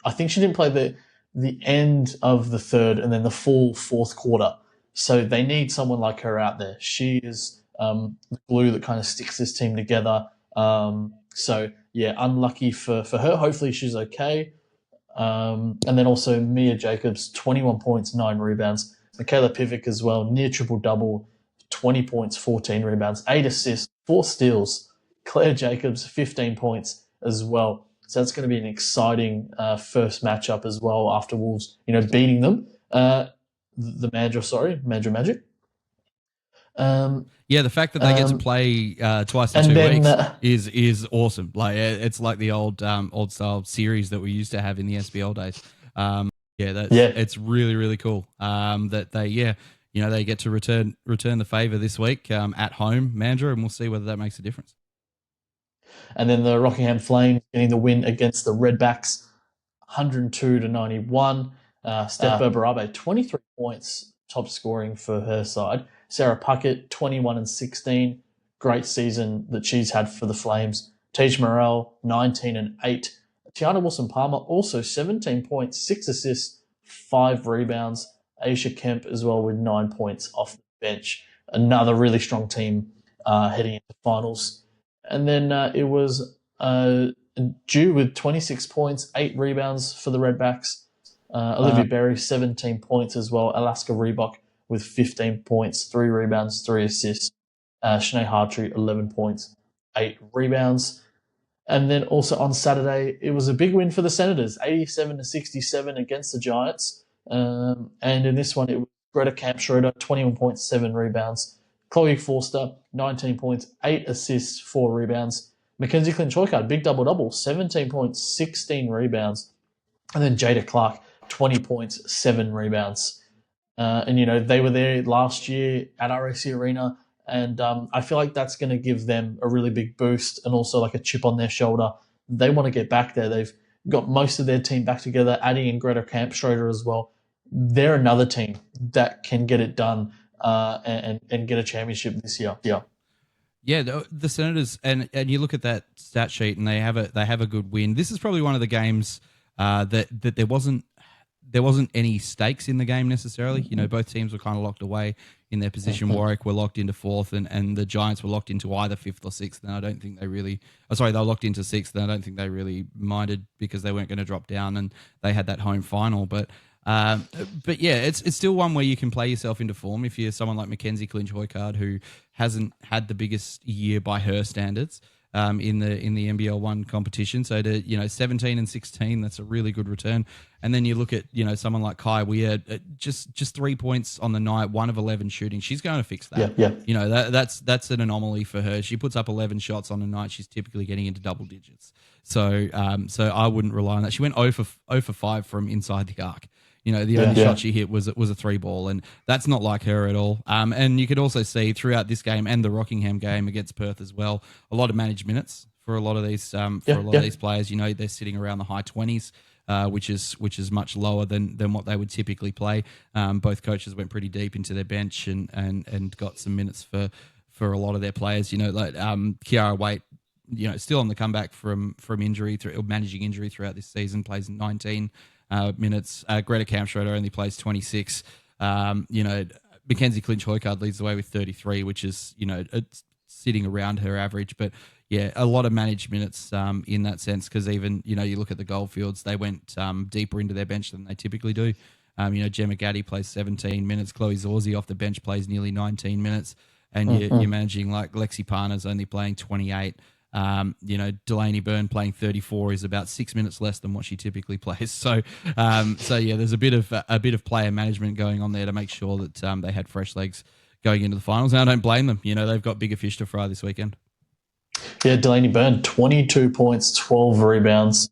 I think she didn't play the end of the third and then the full fourth quarter. So they need someone like her out there. She is the glue that kind of sticks this team together. So yeah, unlucky for her. Hopefully she's okay. And then also Mia Jacobs, 21 points, 9 rebounds. Michaela Pivic as well, near triple-double, 20 points, 14 rebounds, 8 assists, 4 steals. Claire Jacobs, 15 points as well. So that's going to be an exciting first matchup as well after Wolves, beating them. The Mandra Magic. Yeah, the fact that they get to play twice in 2 weeks is awesome. Like it's like the old style series that we used to have in the SBL days. It's really really cool. That they get to return the favor this week at home, Mandra, and we'll see whether that makes a difference. And then the Rockingham Flames getting the win against the Redbacks, 102-91. Steph Barabe, 23 points, top scoring for her side. Sarah Puckett, 21-16. Great season that she's had for the Flames. Tej Morrell, 19-8. Tiana Wilson-Palmer, also 17 points, 6 assists, 5 rebounds. Aisha Kemp as well with 9 points off the bench. Another really strong team heading into finals. And then it was Jew with 26 points, 8 rebounds for the Redbacks. Olivia Berry, 17 points as well. Alaska Reebok with 15 points, 3 rebounds, 3 assists. Shanae Hartree, 11 points, 8 rebounds. And then also on Saturday, it was a big win for the Senators, 87-67 against the Giants. And in this one, it was Greta Camp-Schroeder, 21 points, 7 rebounds. Chloe Forster, 19 points, 8 assists, 4 rebounds. Mackenzie Clinch-Hoycard, big double-double, 17 points, 16 rebounds. And then Jada Clark, 20 points, 7 rebounds. And they were there last year at RSC Arena, and I feel like that's going to give them a really big boost and also like a chip on their shoulder. They want to get back there. They've got most of their team back together, adding in Greta Camp-Schroeder as well. They're another team that can get it done and get a championship this year. Yeah, the Senators, and you look at that stat sheet, and they have a good win. This is probably one of the games that there wasn't any stakes in the game necessarily. Both teams were kind of locked away in their position. Warwick were locked into 4th, and the Giants were locked into either 5th or 6th. And I don't think they really, they were locked into 6th, and I don't think they really minded because they weren't going to drop down, and they had that home final. But yeah, it's still one where you can play yourself into form if you're someone like Mackenzie Clinch-Hoycard, who hasn't had the biggest year by her standards. In the NBL1 competition. So to 17-16, that's a really good return. And then you look at someone like Kai Weir, just 3 points on the night, 1 of 11 shooting. She's going to fix that. Yeah. That's an anomaly for her. She puts up 11 shots on a night. She's typically getting into double digits. So I wouldn't rely on that. She went 0 for 5 from inside the arc. The only shot she hit was a 3-ball, and that's not like her at all. And you could also see throughout this game and the Rockingham game against Perth as well, a lot of managed minutes for a lot of these these players. They're sitting around the high 20s, which is much lower than what they would typically play. Both coaches went pretty deep into their bench and got some minutes for a lot of their players. Like Kiara Waite, still on the comeback from injury, managing injury throughout this season, plays 19 minutes. Greta Camp-Schroeder only plays 26. Mackenzie Clinch-Hoycard leads the way with 33, which is it's sitting around her average. But yeah, a lot of managed minutes in that sense, because even you look at the Goldfields, they went deeper into their bench than they typically do. Gemma Gaddy plays 17 minutes. Chloe Zorzi off the bench plays nearly 19 minutes, and you're managing like Lexi Parner's only playing 28. Delaney Byrne playing 34 is about 6 minutes less than what she typically plays. So yeah, there's a bit of player management going on there to make sure that they had fresh legs going into the finals. And I don't blame them. They've got bigger fish to fry this weekend. Yeah, Delaney Byrne, 22 points, 12 rebounds.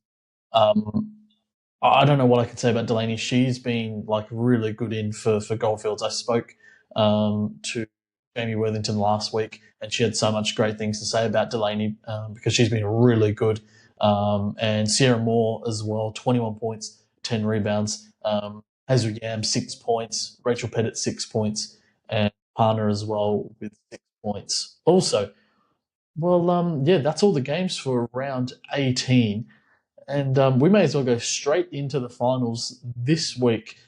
I don't know what I can say about Delaney. She's been like really good in for Goldfields. I spoke to Jamie Worthington last week, and she had so much great things to say about Delaney because she's been really good. And Sierra Moore as well, 21 points, 10 rebounds. Hazel Yam, 6 points. Rachel Pettit, 6 points. And Parner as well with 6 points. Also, Well, yeah, that's all the games for round 18. And we may as well go straight into the finals this week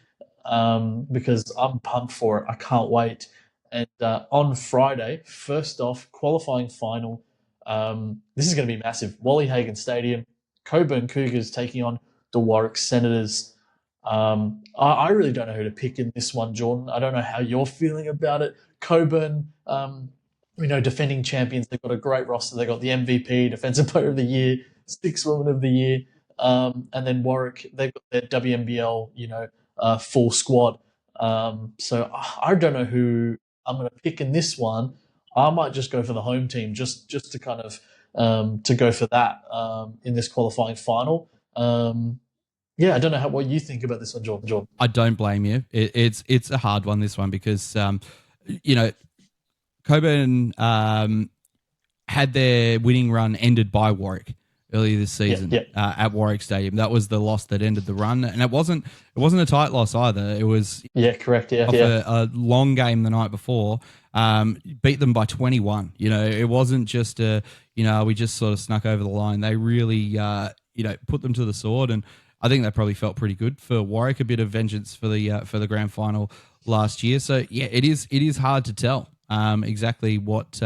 because I'm pumped for it. I can't wait. And on Friday, first off, qualifying final. This is going to be massive. Wally Hagan Stadium, Coburn Cougars taking on the Warwick Senators. I really don't know who to pick in this one, Jordan. I don't know how you're feeling about it. Coburn, defending champions. They've got a great roster. They've got the MVP, Defensive Player of the Year, Six Woman of the Year. And then Warwick, they've got their WNBL, full squad. So I don't know who I'm going to pick in this one. I might just go for the home team, just to kind of to go for that in this qualifying final. Yeah, I don't know what you think about this one, Jordan. Jordan. I don't blame you. It's a hard one, this one, because Coburn had their winning run ended by Warwick earlier this season at Warwick Stadium. That was the loss that ended the run, and it wasn't a tight loss either. It was correct. A long game the night before. Beat them by 21. It wasn't just we just sort of snuck over the line. They really put them to the sword, and I think that probably felt pretty good for Warwick. A bit of vengeance for the grand final last year. So yeah, it is hard to tell exactly what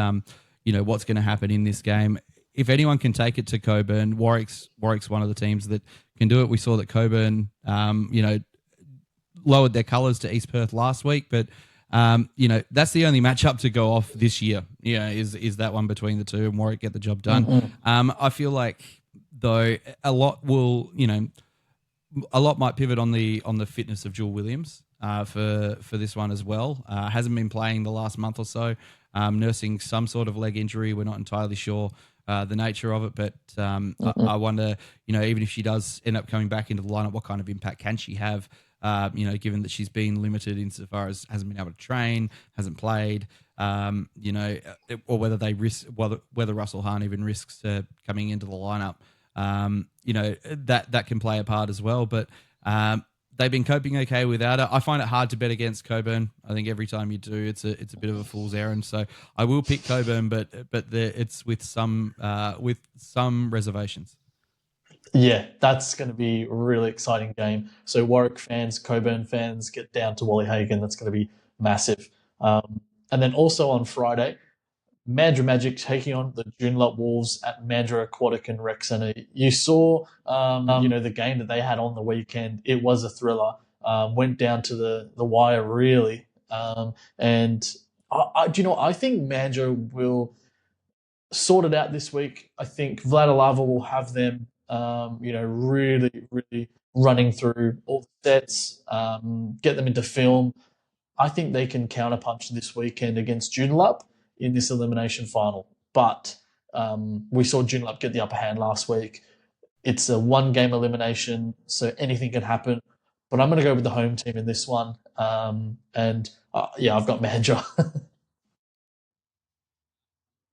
what's going to happen in this game. If anyone can take it to Coburn, Warwick's one of the teams that can do it. We saw that Coburn, lowered their colours to East Perth last week, but that's the only matchup to go off this year. Is that one between the two, and Warwick get the job done. Mm-hmm. I feel like though a lot might pivot on the fitness of Jewel Williams for this one as well. Hasn't been playing the last month or so, nursing some sort of leg injury. We're not entirely sure the nature of it, but I wonder, even if she does end up coming back into the lineup, what kind of impact can she have? Given that she's been limited insofar as hasn't been able to train, hasn't played, or whether whether Russell Hahn even risks coming into the lineup. That can play a part as well, but they've been coping okay without it. I find it hard to bet against Coburn. I think every time you do, it's a bit of a fool's errand. So I will pick Coburn, but it's with some reservations. Yeah, that's going to be a really exciting game. So Warwick fans, Coburn fans, get down to Wally Hagan. That's going to be massive. And then also on Friday, Mandurah Magic taking on the Joondalup Wolves at Mandurah Aquatic and Rec Centre. You saw, the game that they had on the weekend. It was a thriller. Went down to the wire, really. And I think Mandurah will sort it out this week. I think Vladilava will have them, really, really running through all the sets, get them into film. I think they can counterpunch this weekend against Joondalup in this elimination final. But we saw Joondalup get the upper hand last week. It's a one-game elimination, so anything can happen. But I'm going to go with the home team in this one. I've got Mandurah.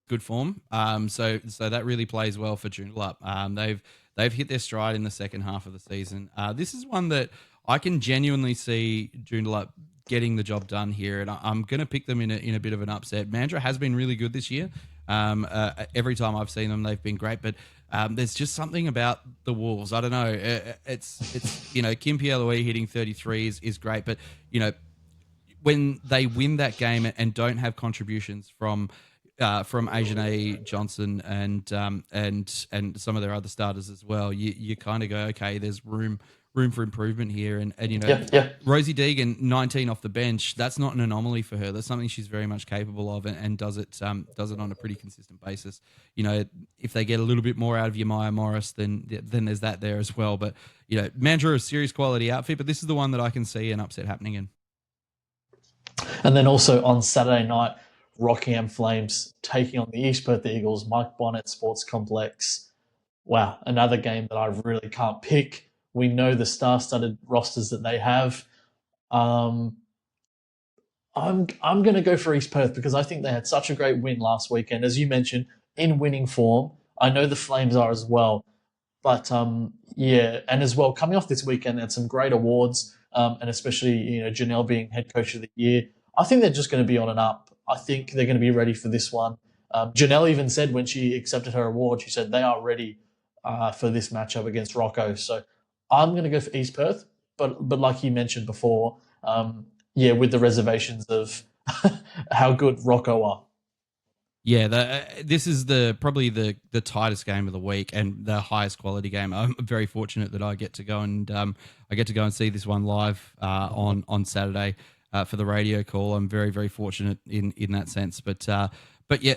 Good form. So that really plays well for Joondalup. They've hit their stride in the second half of the season. This is one that I can genuinely see Joondalup getting the job done here, and I'm going to pick them in a bit of an upset. Mandurah has been really good this year. Every time I've seen them, they've been great, but there's just something about the Wolves. I don't know. It's Kim Pierre-Louis hitting 33 is great, but when they win that game and don't have contributions from Asian A. Johnson and some of their other starters as well, you kind of go, okay, there's room for improvement here, and Rosie Deegan, 19 off the bench, that's not an anomaly for her. That's something she's very much capable of, and does it on a pretty consistent basis. If they get a little bit more out of Yamaya Morris, then there's that there as well. But Mandurah, a serious quality outfit, but this is the one that I can see an upset happening in. And then also on Saturday night, Rockingham Flames taking on the East Perth Eagles, Mike Bonnet Sports Complex. Wow, another game that I really can't pick. We know the star-studded rosters that they have. I'm going to go for East Perth because I think they had such a great win last weekend, as you mentioned, in winning form. I know the Flames are as well, but and as well coming off this weekend, they had some great awards, and especially Janelle being head coach of the year. I think they're just going to be on and up. I think they're going to be ready for this one. Janelle even said when she accepted her award, she said they are ready for this matchup against Rocco. So I'm going to go for East Perth, but like you mentioned before, yeah, with the reservations of how good Rocco are. Yeah, this is probably the tightest game of the week and the highest quality game. I'm very fortunate that I get to go and see this one live on Saturday for the radio call. I'm very, very fortunate in that sense. But yeah,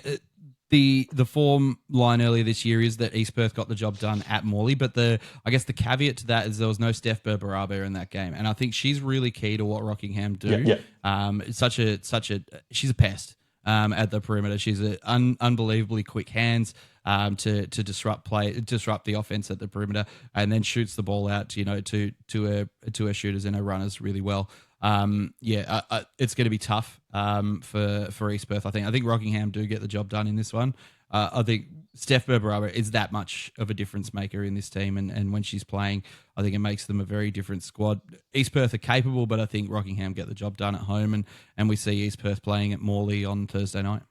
the form line earlier this year is that East Perth got the job done at Morley. But I guess the caveat to that is there was no Steph Berberaba in that game, and I think she's really key to what Rockingham do. Yeah. She's a pest. At the perimeter, she's unbelievably quick hands to disrupt the offense at the perimeter, and then shoots the ball out to her shooters and her runners really well. It's going to be tough for East Perth. I think Rockingham do get the job done in this one. I think Steph Berberaba is that much of a difference maker in this team, and when she's playing, I think it makes them a very different squad. East Perth are capable, but I think Rockingham get the job done at home, and we see East Perth playing at Morley on Thursday night.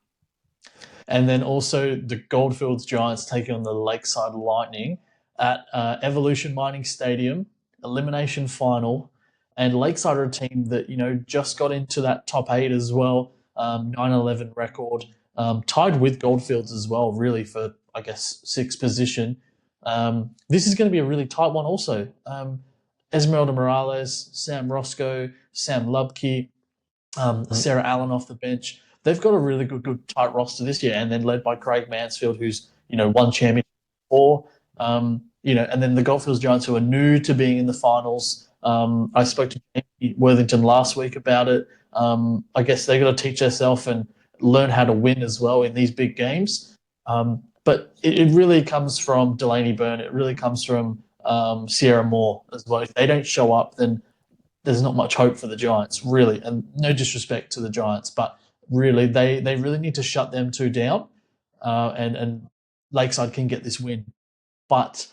And then also the Goldfields Giants taking on the Lakeside Lightning at Evolution Mining Stadium, elimination final. And Lakeside are a team that, just got into that top 8 as well, 9-11 record. Tied with Goldfields as well, really, for, I guess, 6th position. This is going to be a really tight one also. Esmeralda Morales, Sam Roscoe, Sam Lubke, Sarah Allen off the bench. They've got a really good tight roster this year, and then led by Craig Mansfield, who's, won championship before. And then the Goldfields Giants, who are new to being in the finals. I spoke to Jamie Worthington last week about it. I guess they've got to teach themselves and learn how to win as well in these big games. But it really comes from Delaney Byrne. It really comes from Sierra Moore as well. If they don't show up, then there's not much hope for the Giants, really. And no disrespect to the Giants, but really they really need to shut them two down, and Lakeside can get this win. But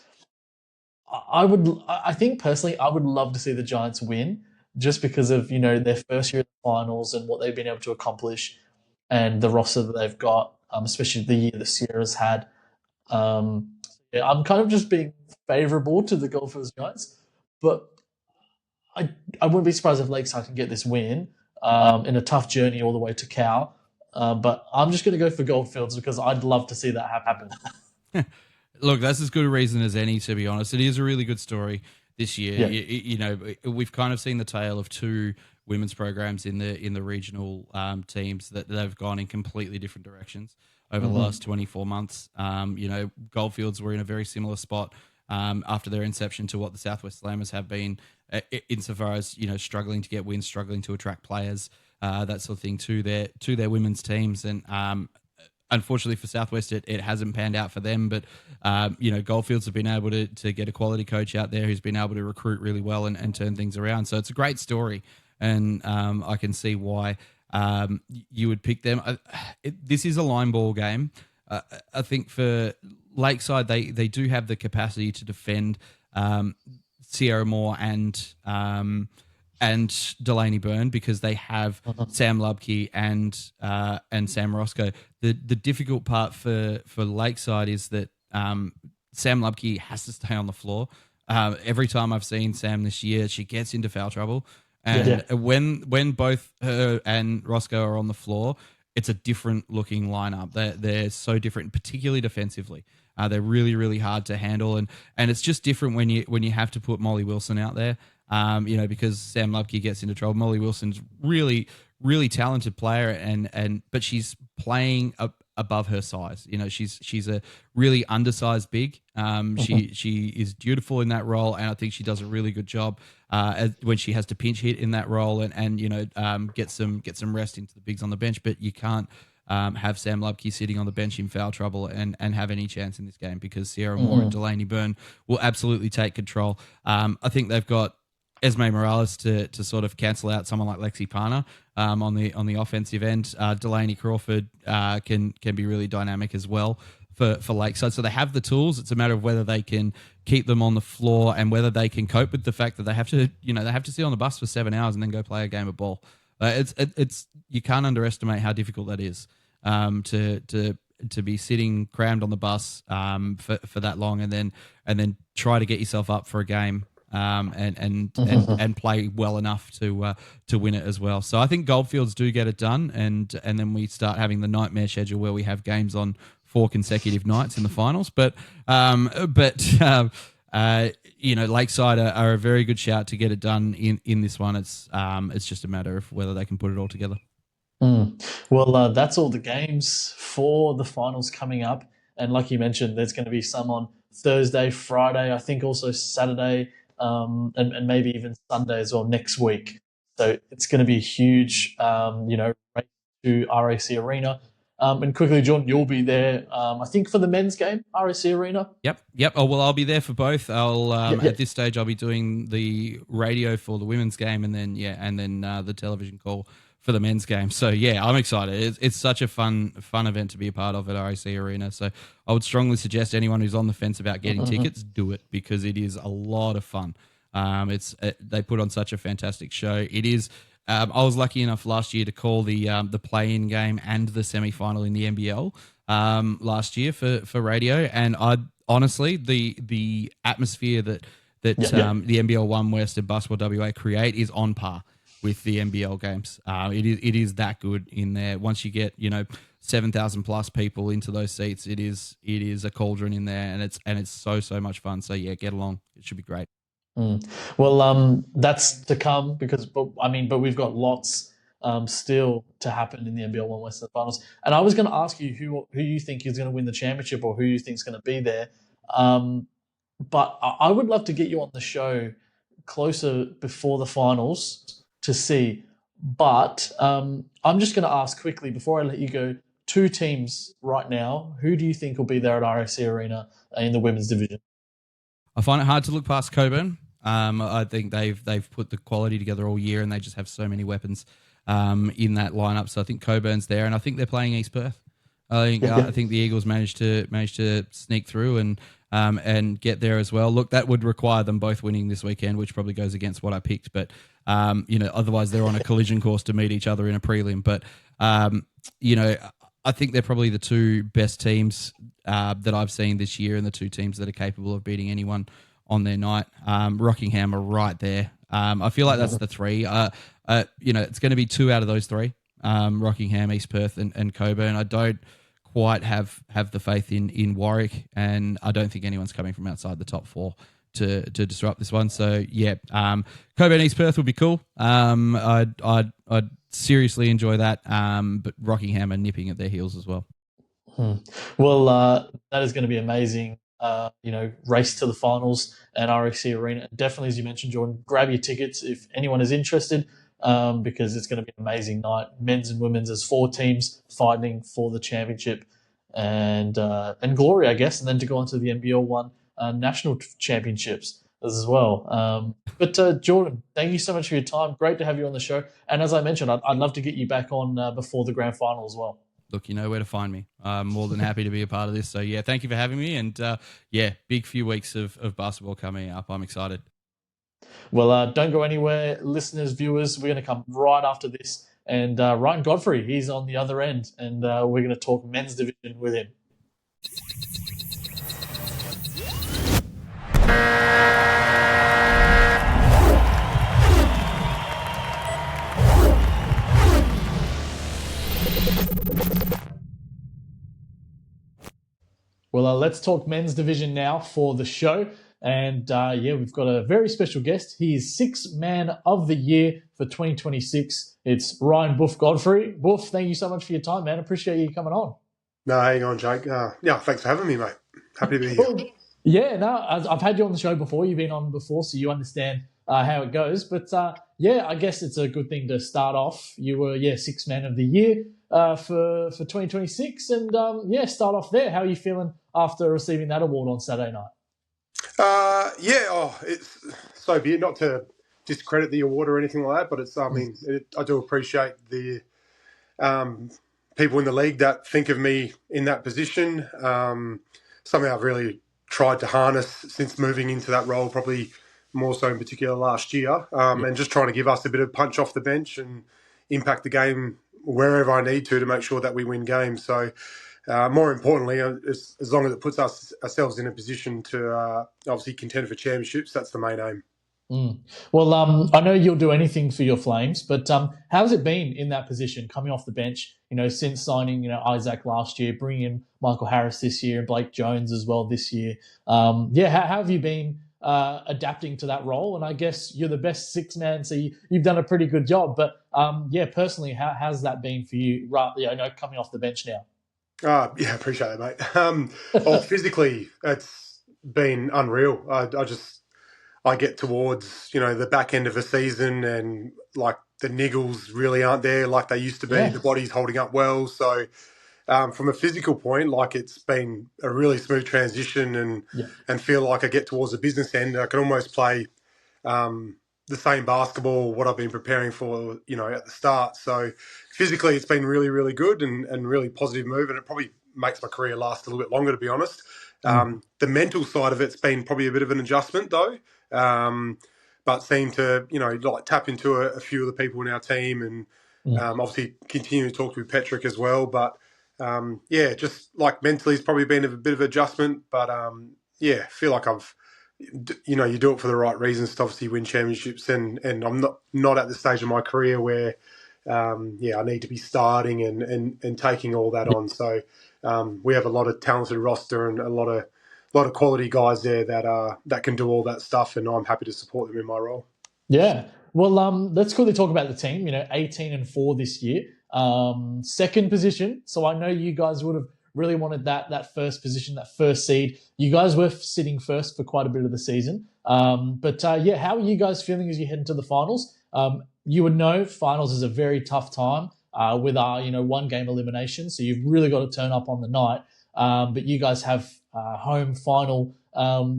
I think personally, I would love to see the Giants win just because of, their first year in the finals and what they've been able to accomplish, and the roster that they've got, especially the year that Sierra's had. I'm kind of just being favourable to the Goldfields Giants, but I wouldn't be surprised if Lakeside can get this win in a tough journey all the way to Cal. But I'm just going to go for Goldfields because I'd love to see that happen. Look, that's as good a reason as any, to be honest. It is a really good story this year. Yeah. We've kind of seen the tale of two women's programs in the regional teams that they've gone in completely different directions over the last 24 months. Goldfields were in a very similar spot after their inception to what the Southwest Slammers have been, insofar as struggling to get wins, struggling to attract players, that sort of thing to their women's teams. And unfortunately for Southwest, it hasn't panned out for them. But Goldfields have been able to get a quality coach out there who's been able to recruit really well and turn things around. So it's a great story, and I can see why you would pick them. This is a line ball game. I think for Lakeside, they do have the capacity to defend Sierra Moore and Delaney Byrne because they have Sam Lubke and Sam Roscoe. The difficult part for Lakeside is that Sam Lubke has to stay on the floor. Every time I've seen Sam this year, she gets into foul trouble. And when both her and Roscoe are on the floor, it's a different looking lineup. They're so different, particularly defensively. They're really, really hard to handle, and it's just different when you have to put Molly Wilson out there. Because Sam Lubke gets into trouble. Molly Wilson's really, really talented player, but she's playing above her size. She's a really undersized big. She is beautiful in that role, and I think she does a really good job when she has to pinch hit in that role and get some rest into the bigs on the bench. But you can't have Sam Lubke sitting on the bench in foul trouble and have any chance in this game because Sierra Moore and Delaney Byrne will absolutely take control. I think they've got Esme Morales to sort of cancel out someone like Lexi Parner on the offensive end. Delaney Crawford can be really dynamic as well for Lakeside. So they have the tools. It's a matter of whether they can keep them on the floor and whether they can cope with the fact that they have to sit on the bus for 7 hours and then go play a game of ball. It's you can't underestimate how difficult that is to to be sitting crammed on the bus for that long, and then try to get yourself up for a game. And play well enough to win it as well. So I think Goldfields do get it done, and then we start having the nightmare schedule where we have games on 4 consecutive nights in the finals. But Lakeside are a very good shout to get it done in this one. It's just a matter of whether they can put it all together. Well, that's all the games for the finals coming up. And like you mentioned, there's going to be some on Thursday, Friday, I think also Saturday, and maybe even Sunday as well next week. So it's going to be a huge, race to RAC Arena. And quickly, John, you'll be there, I think, for the men's game, RAC Arena. Yep. Oh, well, I'll be there for both. At this stage, I'll be doing the radio for the women's game, and then the television call for the men's game. So yeah, I'm excited. It's such a fun event to be a part of at RAC Arena. So I would strongly suggest anyone who's on the fence about getting tickets, do it, because it is a lot of fun. They put on such a fantastic show. It is. I was lucky enough last year to call the play-in game and the semi-final in the NBL last year for radio, and I honestly the atmosphere that the NBL1 West and Basketball WA create is on par with the NBL games. It is that good in there. Once you get 7,000 plus people into those seats, it is a cauldron in there, and it's so much fun. So yeah, get along. It should be great. Well, that's to come but we've got lots still to happen in the NBL1 Western Finals. And I was going to ask you who you think is going to win the championship or who you think is going to be there. But I would love to get you on the show closer before the finals to see. But I'm just going to ask quickly before I let you go, 2 teams right now. Who do you think will be there at RAC Arena in the women's division? I find it hard to look past Coburn. I think they've put the quality together all year, and they just have so many weapons in that lineup. So I think Coburn's there, and I think they're playing East Perth. I think the Eagles managed to sneak through and get there as well. Look, that would require them both winning this weekend, which probably goes against what I picked. But otherwise they're on a collision course to meet each other in a prelim. But I think they're probably the 2 best teams that I've seen this year, and the 2 teams that are capable of beating anyone on their night. Rockingham are right there. I feel like that's the 3. It's going to be 2 out of those 3. Rockingham, East Perth, and Coburn. I don't quite have the faith in Warwick, and I don't think anyone's coming from outside the top 4 to disrupt this one. So yeah, Coburn, East Perth would be cool. I'd seriously enjoy that. But Rockingham are nipping at their heels as well. Well, that is going to be amazing. Race to the finals at RAC Arena. Definitely, as you mentioned, Jordan, grab your tickets if anyone is interested, because it's going to be an amazing night. Men's and women's as 4 teams fighting for the championship and glory, I guess, and then to go on to the NBL1 national championships as well. But Jordan, thank you so much for your time. Great to have you on the show. And as I mentioned, I'd love to get you back on before the grand final as well. Look, you know where to find me. I'm more than happy to be a part of this. So, yeah, thank you for having me. And, big few weeks of basketball coming up. I'm excited. Well, don't go anywhere, listeners, viewers. We're going to come right after this. And Ryan Godfrey, he's on the other end. And we're going to talk men's division with him. Well, let's talk men's division now for the show. And we've got a very special guest. He is 6th Man of the Year for 2026. It's Ryan Godfrey. Boof, thank you so much for your time, man. Appreciate you coming on. No, hang on, Jake. Thanks for having me, mate. Happy to be here. I've had you on the show before. You've been on before, so you understand how it goes. But I guess it's a good thing to start off. You were 6th Man of the Year for 2026, and start off there. How are you feeling after receiving that award on Saturday night? It's so be it. Not to discredit the award or anything like that, but it's. I do appreciate the people in the league that think of me in that position. Something I've really tried to harness since moving into that role, probably more so in particular last year, and just trying to give us a bit of punch off the bench and impact the game wherever I need to make sure that we win games. So, more importantly, as long as it puts ourselves in a position to obviously contend for championships, that's the main aim. Well, I know you'll do anything for your Flames, but how's it been in that position, coming off the bench? Since signing, Isaac last year, bringing in Michael Harris this year, and Blake Jones as well this year. How have you been adapting to that role? And I guess you're the best six man, so you've done a pretty good job. But personally, how's that been for you? Right, coming off the bench now. Yeah, appreciate it, mate. Physically, it's been unreal. I get towards, the back end of a season and like the niggles really aren't there like they used to be. Yeah. The body's holding up well. So from a physical point, like it's been a really smooth transition and feel like I get towards the business end. I can almost play the same basketball, what I've been preparing for, at the start. So physically it's been really, really good and really positive move. And it probably makes my career last a little bit longer, to be honest. The mental side of it's been probably a bit of an adjustment though. But seem to, tap into a few of the people in our team and obviously continue to talk to Patrick as well. But just like mentally it's probably been a bit of adjustment. But feel like I've, you do it for the right reasons to obviously win championships. And I'm not at the stage of my career where, I need to be starting and taking all that on. So we have a lot of talented roster and a lot of quality guys there that can do all that stuff, and I'm happy to support them in my role. Yeah. Well, let's quickly talk about the team. 18-4 this year, second position. So I know you guys would have really wanted that first position, that first seed. You guys were sitting first for quite a bit of the season. But how are you guys feeling as you head into the finals? You would know finals is a very tough time with our one game elimination. So you've really got to turn up on the night. But you guys have home final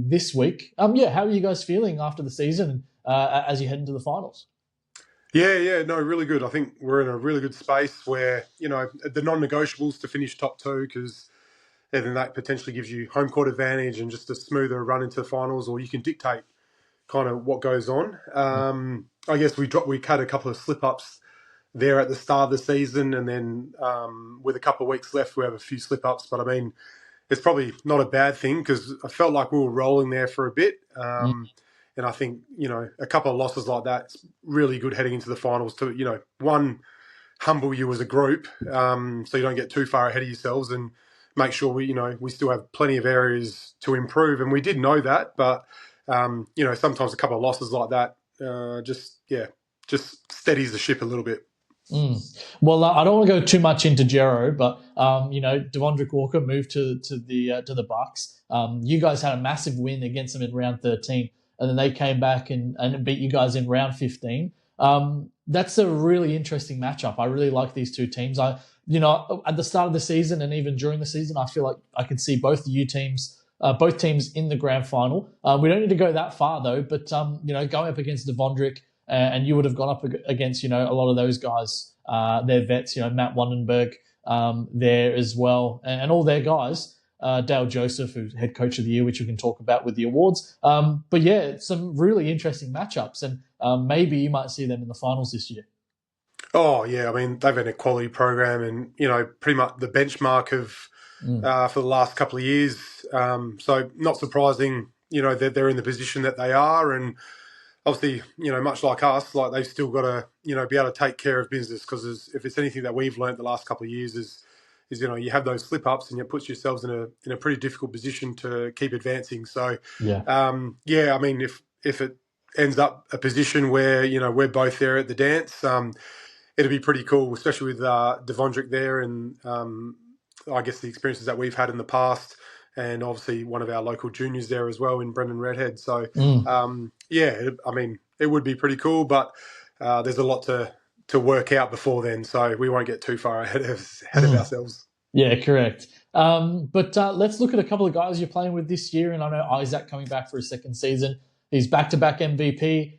this week. How are you guys feeling after the season as you head into the finals? No, really good. I think we're in a really good space where, the non-negotiables to finish top two, because then that potentially gives you home court advantage and just a smoother run into the finals, or you can dictate kind of what goes on. I guess we had a couple of slip-ups there at the start of the season, and then with a couple of weeks left, we have a few slip-ups. But I mean, it's probably not a bad thing because I felt like we were rolling there for a bit. And I think, a couple of losses like that, it's really good heading into the finals to, one, humble you as a group so you don't get too far ahead of yourselves, and make sure we still have plenty of areas to improve. And we did know that, but, sometimes a couple of losses like that just steadies the ship a little bit. Well, I don't want to go too much into Jero, but Devondrick Walker moved to the Bucks. You guys had a massive win against them in round 13, and then they came back and beat you guys in round 15. That's a really interesting matchup. I really like these two teams. At the start of the season and even during the season, I feel like I could see both teams in the grand final. We don't need to go that far though, but going up against Devondrick. And you would have gone up against, a lot of those guys, their vets, Matt Wandenberg there as well, and all their guys, Dale Joseph, who's head coach of the year, which we can talk about with the awards. But some really interesting matchups, and maybe you might see them in the finals this year. Oh, yeah. I mean, they've had a quality program and, pretty much the benchmark of for the last couple of years. So not surprising, that they're in the position that they are. And obviously, much like us, like they've still got to, be able to take care of business, because if it's anything that we've learned the last couple of years is you have those slip-ups and it puts yourselves in a pretty difficult position to keep advancing. So, I mean, if it ends up a position where, we're both there at the dance, it'll be pretty cool, especially with Devondrick there and I guess the experiences that we've had in the past. And obviously one of our local juniors there as well in Brendan Redhead. So, I mean, it would be pretty cool, but there's a lot to work out before then. So we won't get too far ahead of ourselves. Yeah, correct. But let's look at a couple of guys you're playing with this year. And I know Isaac coming back for his second season. He's back-to-back MVP.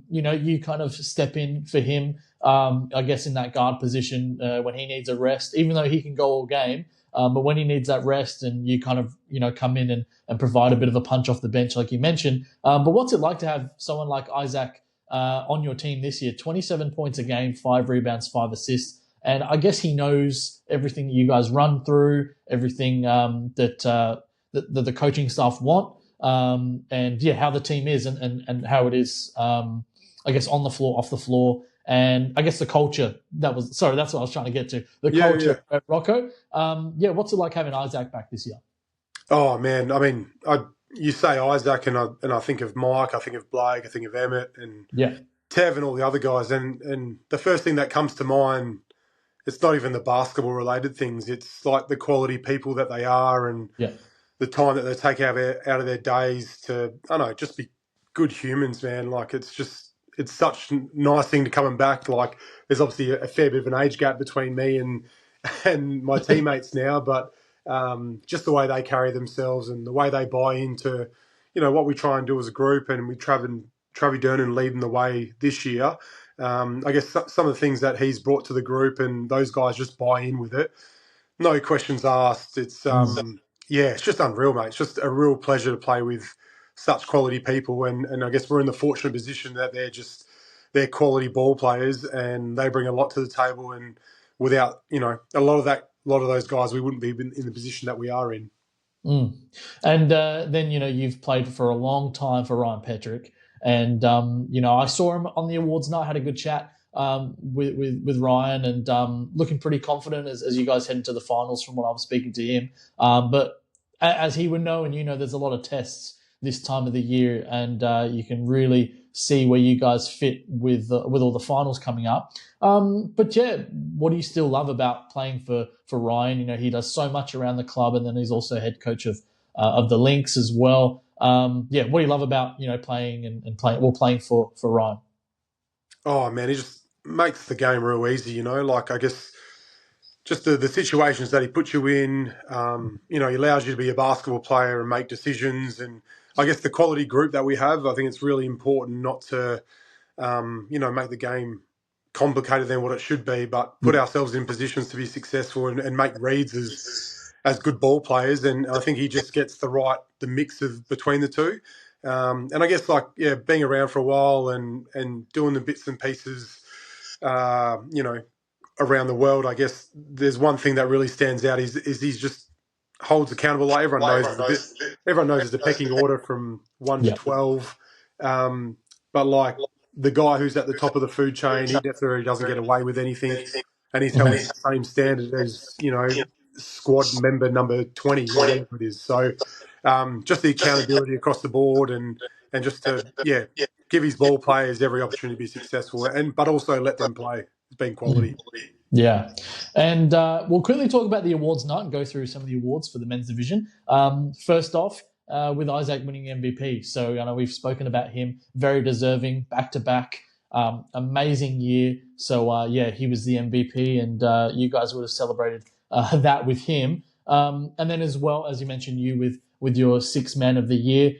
You kind of step in for him, I guess, in that guard position when he needs a rest, even though he can go all game. But when he needs that rest and you kind of, come in and provide a bit of a punch off the bench, like you mentioned. But what's it like to have someone like Isaac on your team this year? 27 points a game, 5 rebounds, 5 assists, and I guess he knows everything you guys run through, everything that the coaching staff want, and yeah, how the team is and how it is. I guess on the floor, off the floor, and I guess the culture. That's what I was trying to get to. The culture at Rocco. Yeah, what's it like having Isaac back this year? Oh man, I mean, you say Isaac, and I think of Mike, I think of Blake, I think of Emmett, and Tev, and all the other guys, and the first thing that comes to mind, it's not even the basketball related things. It's like the quality people that they are, and the time that they take out of their days to, I don't know, just be good humans, man. Like it's such a nice thing to coming back. Like there's obviously a fair bit of an age gap between me and my teammates now, but just the way they carry themselves and the way they buy into, what we try and do as a group, and with Travi Dernan leading the way this year. I guess some of the things that he's brought to the group, and those guys just buy in with it. No questions asked. It's it's just unreal, mate. It's just a real pleasure to play with such quality people, and I guess we're in the fortunate position that they're quality ball players, and they bring a lot to the table. And without a lot of those guys, we wouldn't be in the position that we are in. And then you've played for a long time for Ryan Petrick, and I saw him on the awards night, had a good chat with Ryan, and looking pretty confident as you guys head into the finals from what I was speaking to him. But as he would know, and there's a lot of tests this time of the year, and you can really see where you guys fit with all the finals coming up. But yeah, what do you still love about playing for Ryan? He does so much around the club, and then he's also head coach of the Lynx as well. What do you love about playing playing for Ryan? Oh man, he just makes the game real easy. Like I guess just the situations that he puts you in. He allows you to be a basketball player and make decisions. And I guess the quality group that we have, I think it's really important not to, make the game complicated than what it should be, but put ourselves in positions to be successful and make reads as good ball players. And I think he just gets the mix of between the two. And I guess being around for a while and doing the bits and pieces, around the world, I guess there's one thing that really stands out is he's just holds accountable. Like everyone knows there's a pecking order from 1 to 12. But like the guy who's at the top of the food chain, he definitely doesn't get away with anything, and he's held to the same standard as squad member number 20, whatever it is. So just the accountability across the board, and just to give his ball players every opportunity to be successful, but also let them play. It's been quality. Yeah. And we'll quickly talk about the awards night and go through some of the awards for the men's division. First off, with Isaac winning MVP. So I know we've spoken about him, very deserving, back-to-back, amazing year. So, he was the MVP, and you guys would have celebrated that with him. And then as well, as you mentioned, with your sixth man of the year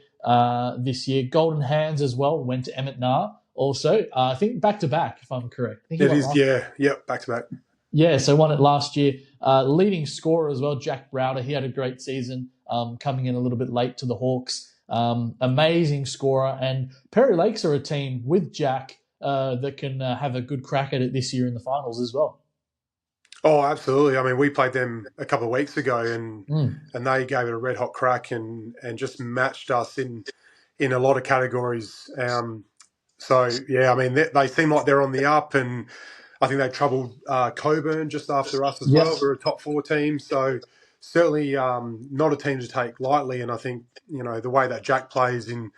this year. Golden Hands as well went to Emmett Nah. Also, I think back-to-back, if I'm correct. It is, back-to-back. Yeah, so won it last year. Leading scorer as well, Jack Browder. He had a great season, coming in a little bit late to the Hawks. Amazing scorer. And Perry Lakes are a team with Jack that can have a good crack at it this year in the finals as well. Oh, absolutely. I mean, we played them a couple of weeks ago, and they gave it a red-hot crack and just matched us in a lot of categories. So, yeah, I mean, they seem like they're on the up, and I think they troubled Coburn just after us as well. We're a top 4 team, so certainly not a team to take lightly. And I think, the way that Jack plays in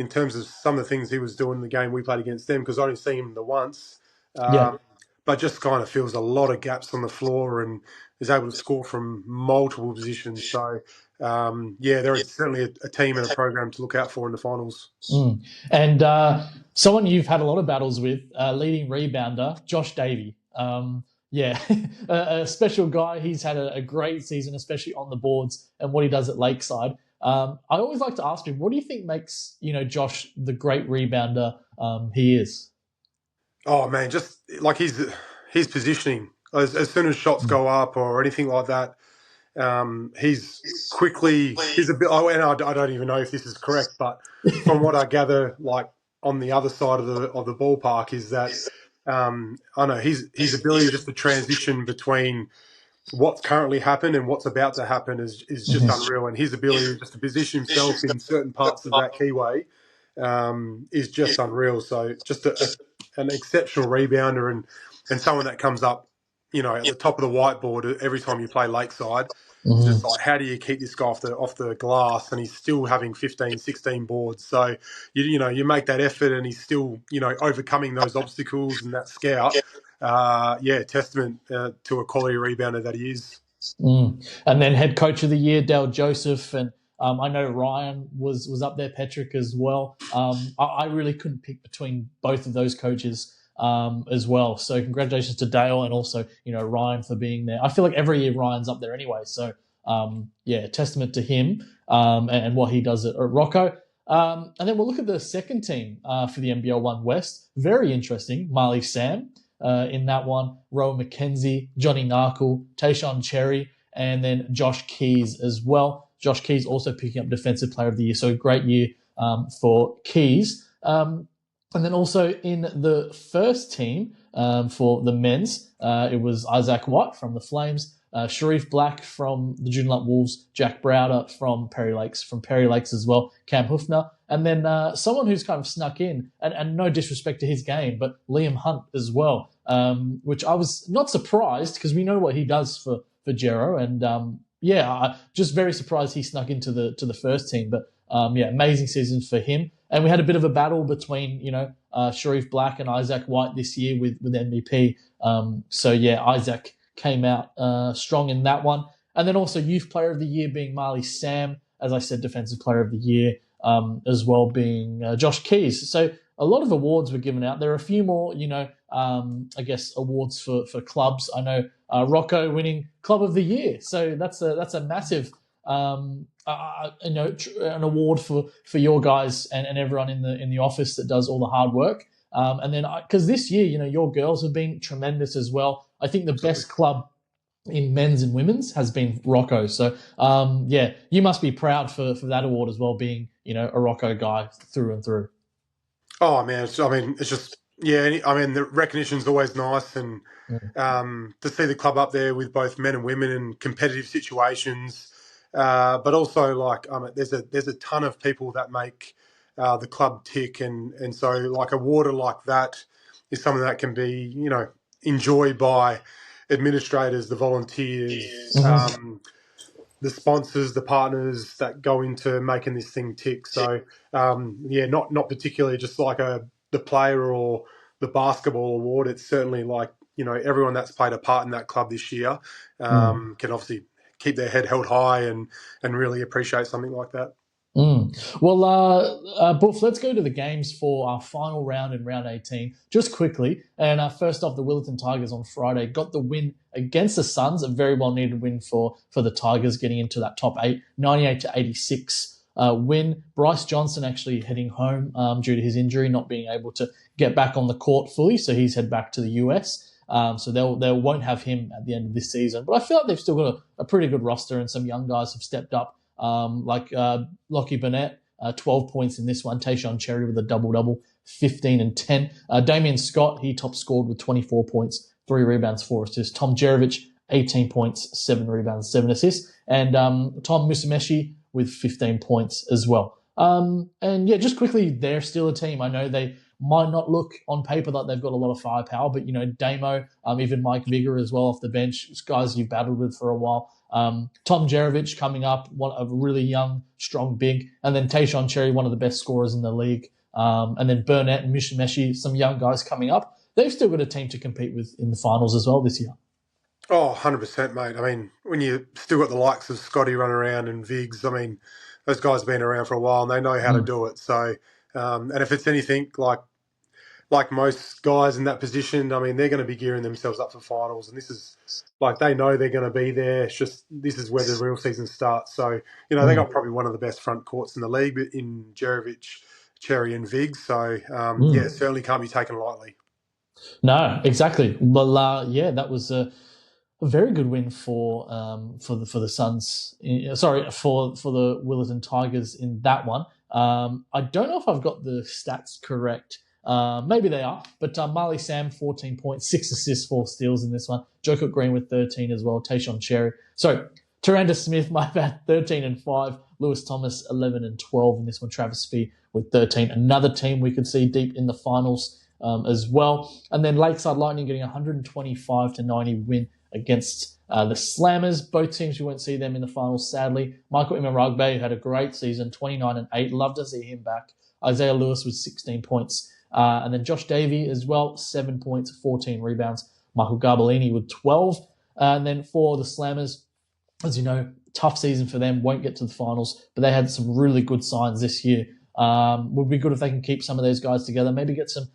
terms of some of the things he was doing in the game we played against them, because I only seen him the once, but just kind of fills a lot of gaps on the floor and is able to score from multiple positions. So, they're certainly a team and a program to look out for in the finals. And someone you've had a lot of battles with, leading rebounder, Josh Davey. A special guy. He's had a great season, especially on the boards and what he does at Lakeside. I always like to ask him, what do you think makes Josh the great rebounder he is? Oh man, just like his positioning. As soon as shots go up or anything like that, he's a bit. And I don't even know if this is correct, but from what I gather, like on the other side of the ballpark, is that I know his ability just to transition between what's currently happened and what's about to happen is just unreal. And his ability just to position himself in certain parts of that keyway is just unreal. So just an exceptional rebounder and someone that comes up, at the top of the whiteboard every time you play Lakeside. It's just like, how do you keep this guy off the glass? And he's still having 15, 16 boards. So, you make that effort and he's still, overcoming those obstacles and that scout. Testament to a quality rebounder that he is. And then head coach of the year, Dale Joseph, and I know Ryan was up there, Petrick as well. I really couldn't pick between both of those coaches as well. So congratulations to Dale and also Ryan for being there. I feel like every year Ryan's up there anyway. So testament to him and what he does at Rocco. And then we'll look at the second team for the NBL1 West. Very interesting. Marley Sam. In that one, Rowan McKenzie, Johnny Narkle, Tayshaun Cherry, and then Josh Keys as well. Josh Keys also picking up Defensive Player of the Year, so a great year for Keys. And then also in the first team for the men's, it was Isaac White from the Flames, Sharif Black from the Joondalup Wolves, Jack Browder from Perry Lakes as well, Cam Hufner, and then someone who's kind of snuck in, and no disrespect to his game, but Liam Hunt as well, which I was not surprised because we know what he does for Gero, and just very surprised he snuck into the first team. But amazing season for him. And we had a bit of a battle between Sharif Black and Isaac White this year with MVP. Isaac came out strong in that one. And then also Youth Player of the Year being Marley Sam, as I said, Defensive Player of the Year as well being Josh Keys. So a lot of awards were given out. There are a few more, awards for clubs. I know Rocco winning Club of the Year. So that's a massive, an award for your guys and everyone in the office that does all the hard work. And then because this year, your girls have been tremendous as well. I think the best club in men's and women's has been Rocco. So, you must be proud for that award as well, being, a Rocco guy through and through. Oh, man. It's just, the recognition's always nice. And to see the club up there with both men and women in competitive situations, but also, there's a ton of people that make the club tick. And so, a water like that is something that can be, enjoyed by administrators, the volunteers, the sponsors, the partners that go into making this thing tick. So, not particularly just the player or the basketball award. It's certainly everyone that's played a part in that club this year can obviously keep their head held high and really appreciate something like that. Well, Buff, let's go to the games for our final round in round 18 just quickly. And first off, the Willetton Tigers on Friday got the win against the Suns, a very well-needed win for the Tigers getting into that top 8, 98-86 win. Bryce Johnson actually heading home due to his injury, not being able to get back on the court fully, so he's head back to the US. So they won't have him at the end of this season. But I feel like they've still got a pretty good roster, and some young guys have stepped up. Lockie Burnett, 12 points in this one. Tayshaun Cherry with a double-double, 15 and 10. Damien Scott, he top scored with 24 points, 3 rebounds, 4 assists. Tom Jerovich, 18 points, 7 rebounds, 7 assists. And Tom Musameshi with 15 points as well. Just quickly, they're still a team. I know they might not look on paper like they've got a lot of firepower, but, Damo, even Mike Vigor as well off the bench, guys you've battled with for a while. Tom Jerovich coming up, one of a really young, strong big, and then Tayshaun Cherry, one of the best scorers in the league, and then Burnett and Mishimeshi, some young guys coming up. They've still got a team to compete with in the finals as well this year. Oh, 100%, mate. When you still got the likes of Scotty running around and Viggs, those guys have been around for a while and they know how to do it. So, and if it's anything like most guys in that position, they're going to be gearing themselves up for finals. And this is they know they're going to be there. It's just, this is where the real season starts. So, they got probably one of the best front courts in the league in Jerovich, Cherry and Viggs. So, it certainly can't be taken lightly. No, exactly. Well, that was a very good win for the Suns. For the Willetton Tigers in that one. I don't know if I've got the stats correct Maybe they are, but Marley Sam, 14 points, 6 assists, 4 steals in this one. Joe Cook Green with 13 as well. Tayshaun Cherry. So, Taranda Smith, my bad, 13 and 5. Lewis Thomas, 11 and 12 in this one. Travis Fee with 13. Another team we could see deep in the finals as well. And then Lakeside Lightning getting 125 to 90 win against the Slammers. Both teams, we won't see them in the finals, sadly. Michael Imaragbe, who had a great season, 29 and 8. Love to see him back. Isaiah Lewis with 16 points. And then Josh Davey as well, 7 points, 14 rebounds. Michael Garbellini with 12. And then for the Slammers, as you know, tough season for them, won't get to the finals, but they had some really good signs this year. Would be good if they can keep some of those guys together, maybe get some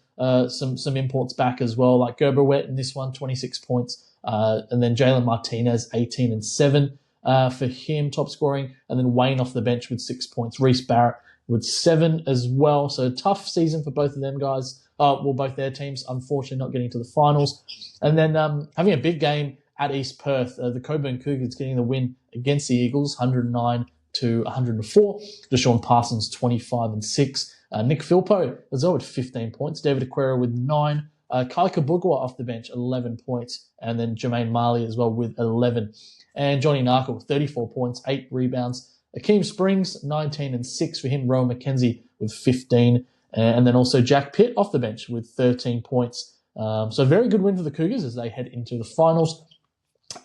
imports back as well, like Gerber-Wet in this one, 26 points. And then Jalen Martinez, 18 and 7 for him, top scoring. And then Wayne off the bench with 6 points. Reece Barrett with 7 as well. So tough season for both of them guys. Both their teams, unfortunately, not getting to the finals. And then having a big game at East Perth, the Coburn Cougars getting the win against the Eagles, 109 to 104. Deshaun Parsons, 25 and 6. Nick Philpo as well with 15 points. David Aquera with 9. Kai Kabugwa off the bench, 11 points. And then Jermaine Marley as well with 11. And Johnny Narkle with 34 points, 8 rebounds. Akeem Springs, 19 and 6 for him. Rowan McKenzie with 15. And then also Jack Pitt off the bench with 13 points. So very good win for the Cougars as they head into the finals.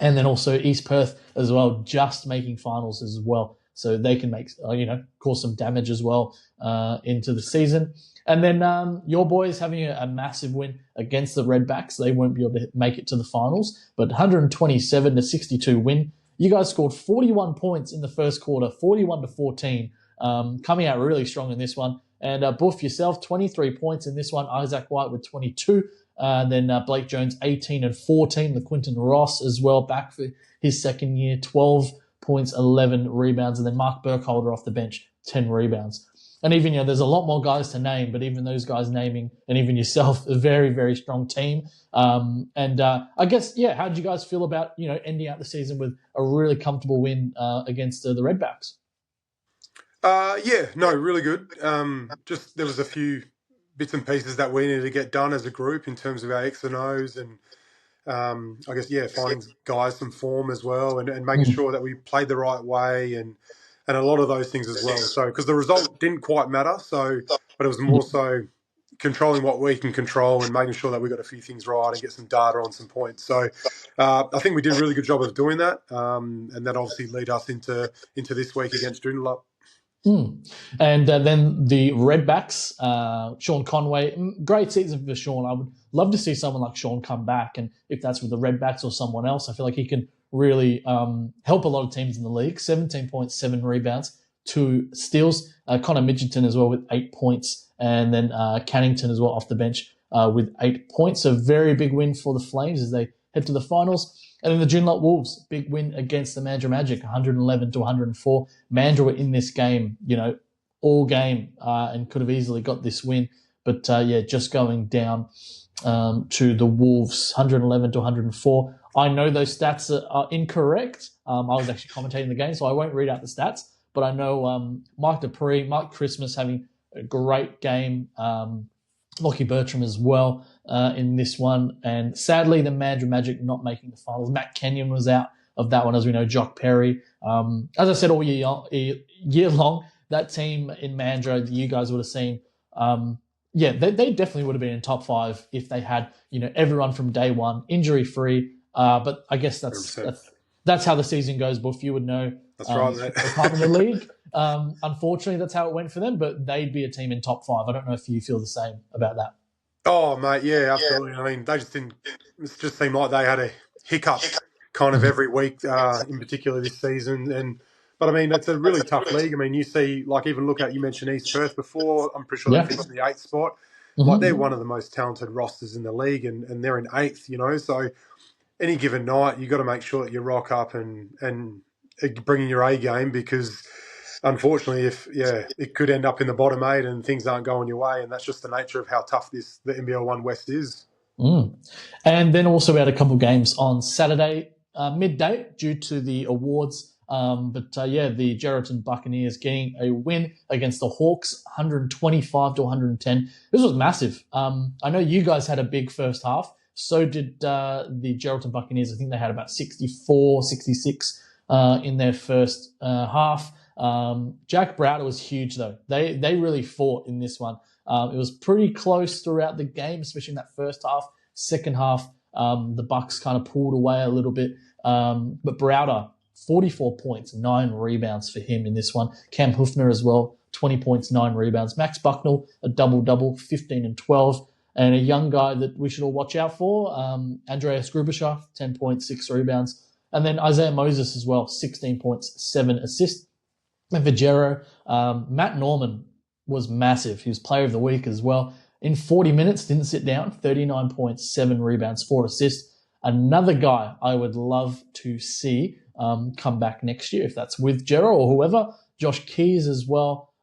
And then also East Perth as well, just making finals as well. So they can make, cause some damage as well into the season. And then your boys having a massive win against the Redbacks. They won't be able to make it to the finals, but 127 to 62 win. You guys scored 41 points in the first quarter, 41 to 14, coming out really strong in this one. And Buff yourself, 23 points in this one. Isaac White with 22. Then Blake Jones, 18 and 14. The Quinton Ross as well, back for his second year, 12 points, 11 rebounds. And then Mark Burkholder off the bench, 10 rebounds. And even, there's a lot more guys to name, but even those guys naming, and even yourself, a very, very strong team. I guess, how did you guys feel about, ending out the season with a really comfortable win against the Redbacks? Really good. Just there was a few bits and pieces that we needed to get done as a group in terms of our X and O's and finding guys some form as well and making sure that we played the right way and a lot of those things as well. So because the result didn't quite matter, but it was more so controlling what we can control and making sure that we got a few things right and get some data on some points. So I think we did a really good job of doing that, and that obviously led us into this week against Joondalup. And then the Redbacks, Sean Conway, great season for Sean. I would love to see someone like Sean come back, and if that's with the Redbacks or someone else, I feel like he can really help a lot of teams in the league. 17 points, 7 rebounds, 2 steals. Connor Midgerton as well with 8 points, and then Cannington as well off the bench with 8 points. So very big win for the Flames as they head to the finals. And then the Joondalup Wolves, big win against the Mandurah Magic, 111 to 104. Mandurah were in this game, all game, and could have easily got this win. But, just going down to the Wolves, 111 to 104. I know those stats are incorrect. I was actually commentating the game, so I won't read out the stats. But I know Mike Dupree, Mike Christmas having a great game. Lockie Bertram as well in this one. And sadly, the Mandurah Magic not making the finals. Matt Kenyon was out of that one, as we know, Jock Perry. As I said all year long, that team in Mandurah that you guys would have seen, they definitely would have been in top 5 if they had, everyone from day one, injury-free. But I guess that's how the season goes, Buff. You would know. That's right, mate. Part of the league. Unfortunately, that's how it went for them, but they'd be a team in top 5. I don't know if you feel the same about that. Oh, mate, yeah, absolutely. I mean, they it just seemed like they had a hiccup kind of every week, in particular this season. But I mean, it's a really tough league. I mean, you see, you mentioned East Perth before. I'm pretty sure they finished in the 8th spot. Mm-hmm. Like, they're one of the most talented rosters in the league, and they're in 8th, So any given night, you got to make sure that you rock up and bring in your A game because unfortunately, it could end up in the bottom 8 and things aren't going your way, and that's just the nature of how tough the NBL1 West is. And then also we had a couple of games on Saturday midday due to the awards Yeah, the Geraldton Buccaneers getting a win against the Hawks, 125 to 110. This was massive. I know you guys had a big first half. So did the Geraldton Buccaneers. I think they had about 64, 66 in their first half. Jack Browder was huge, though. They really fought in this one. It was pretty close throughout the game, especially in that first half. Second half, the Bucks kind of pulled away a little bit. But Browder, 44 points, 9 rebounds for him in this one. Cam Hufner as well, 20 points, 9 rebounds. Max Bucknell, a double-double, 15 and 12. And a young guy that we should all watch out for, Andreas Grubasher, 10 points, 6 rebounds. And then Isaiah Moses as well, 16 points, 7 assists. And for Jero, Matt Norman was massive. He was player of the week as well. In 40 minutes, didn't sit down, 39 points, 7 rebounds, 4 assists. Another guy I would love to see come back next year, if that's with Jero or whoever. Josh Keys as well,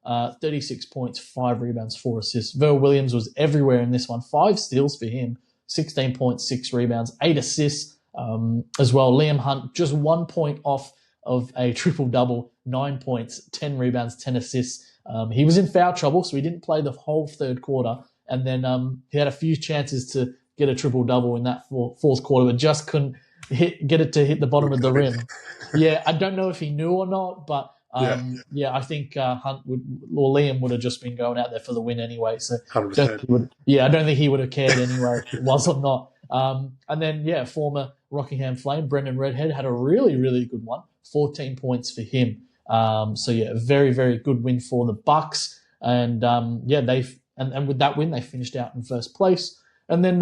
36 points, 5 rebounds, 4 assists. Verl Williams was everywhere in this one. 5 steals for him, 16 points, 6 rebounds, 8 assists as well. Liam Hunt, just 1 point off of a triple-double, 9 points, 10 rebounds, 10 assists. He was in foul trouble, so he didn't play the whole third quarter. And then he had a few chances to get a triple-double in that fourth quarter, but just couldn't get it to hit the bottom of the rim. Yeah, I don't know if he knew or not, but I think Hunt or Liam would have just been going out there for the win anyway. So 100%. I don't think he would have cared anyway if it was or not. And then, former Rockingham Flame, Brendan Redhead, had a really, really good one, 14 points for him. A very, very good win for the Bucks. And with that win, they finished out in first place. And then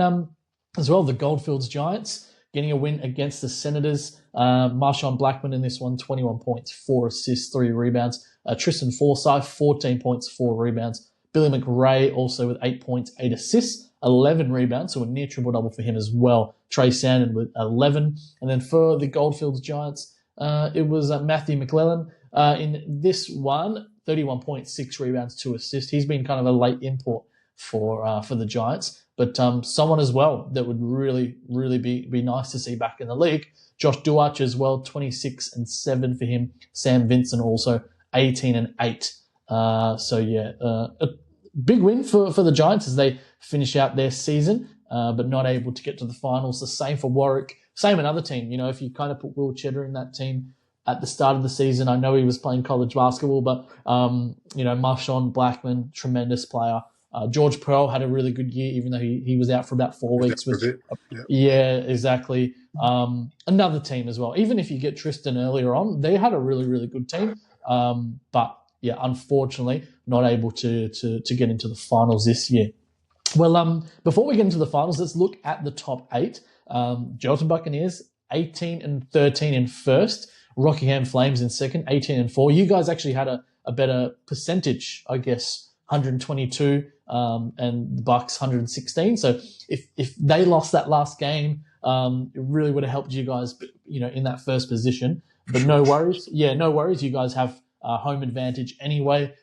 as well, the Goldfields Giants getting a win against the Senators. Marshawn Blackman in this one, 21 points, 4 assists, 3 rebounds. Tristan Forsyth, 14 points, 4 rebounds. Billy McRae also with 8 points, 8 assists, 11 rebounds, so a near triple-double for him as well. Trey Sandin with 11. And then for the Goldfields Giants, it was Matthew McClellan in this one, 31 points, 6 rebounds, 2 assists. He's been kind of a late import for the Giants, but someone as well that would really, really be nice to see back in the league. Josh Duach as well, 26 and 7 for him. Sam Vincent also 18 and 8. A big win for the Giants as they finish out their season, but not able to get to the finals. The same for Warwick. Same another team. You know, if you kind of put Will Cheddar in that team at the start of the season, I know he was playing college basketball, but Marshawn Blackman, tremendous player. George Pearl had a really good year, even though he was out for about 4 weeks. Yeah, exactly. Another team as well. Even if you get Tristan earlier on, they had a really, really good team. Unfortunately, not able to get into the finals this year. Well, before we get into the finals, let's look at the top 8. Geraldton Buccaneers, 18 and 13 in first. Rockingham Flames in second, 18 and 4. You guys actually had a better percentage, I guess, 122, and the Bucks 116. So if they lost that last game, it really would have helped you guys, in that first position. But no worries. Yeah, no worries. You guys have home advantage anyway.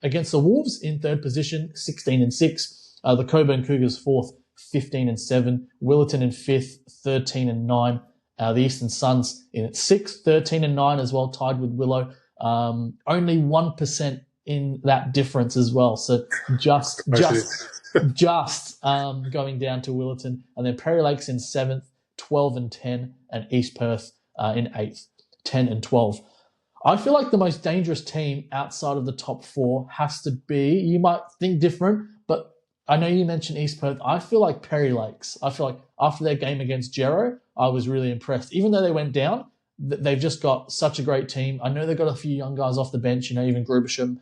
Against the Wolves in third position, 16 and 6. The Coburn Cougars fourth, 15 and 7. Willerton in fifth, 13 and 9. The Eastern Suns in sixth, 13 and 9 as well, tied with Willow. Only 1% in that difference as well. So just going down to Willerton. And then Perry Lakes in 7th, 12 and 10, and East Perth in 8th, 10 and 12. I feel like the most dangerous team outside of the top 4 has to be, you might think different, but I know you mentioned East Perth. I feel like Perry Lakes. I feel like after their game against Gero, I was really impressed. Even though they went down, they've just got such a great team. I know they've got a few young guys off the bench, even Grubisham,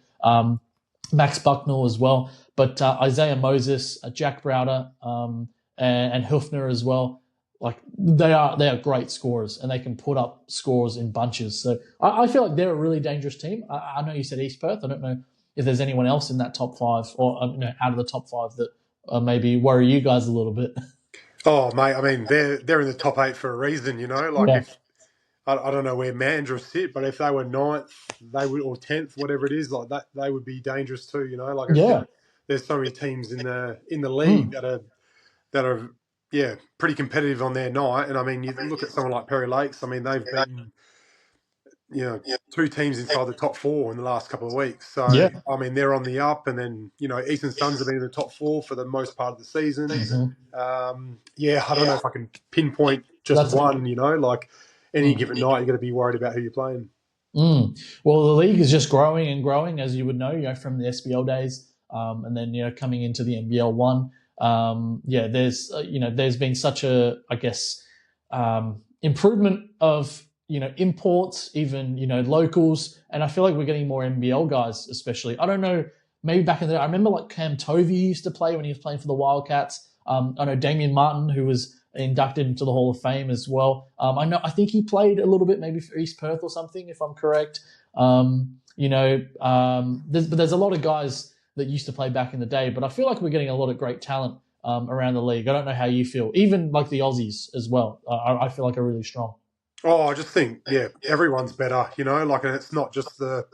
Max Bucknell as well. But Isaiah Moses, Jack Browder, and Hufner as well. Like they are great scorers, and they can put up scores in bunches. So I feel like they're a really dangerous team. I know you said East Perth. I don't know if there's anyone else in that top 5 or out of the top 5 that maybe worry you guys a little bit. Oh, mate, I mean, they're in the top 8 for a reason, If I don't know where Mandurah sit, but if they were 9th, they would, or 10th, whatever it is, like that, they would be dangerous too. There's so many teams in the league that are pretty competitive on their night. And I mean, you look at someone like Perry Lakes. I mean, they've beaten two teams inside the top four in the last couple of weeks. So, Yeah. I mean, they're on the up, and then, Eastern Suns have been in the top four for the most part of the season. I don't know if I can pinpoint just one, like any given night, you've got to be worried about who you're playing. Well, the league is just growing and growing, as you would know, from the SBL days, and then coming into the NBL1. There's been such a, I guess, improvement of imports, even locals, and I feel like we're getting more NBL guys, especially. I don't know, maybe back in the day, I remember like Cam Tovey used to play when he was playing for the Wildcats. I know Damian Martin, who was inducted into the Hall of Fame as well. I think he played a little bit maybe for East Perth or something, if I'm correct. There's a lot of guys that used to play back in the day, but I feel like we're getting a lot of great talent around the league. I don't know how you feel. Even like the Aussies as well, I feel like are really strong. Oh, I just think, everyone's better, and it's not just the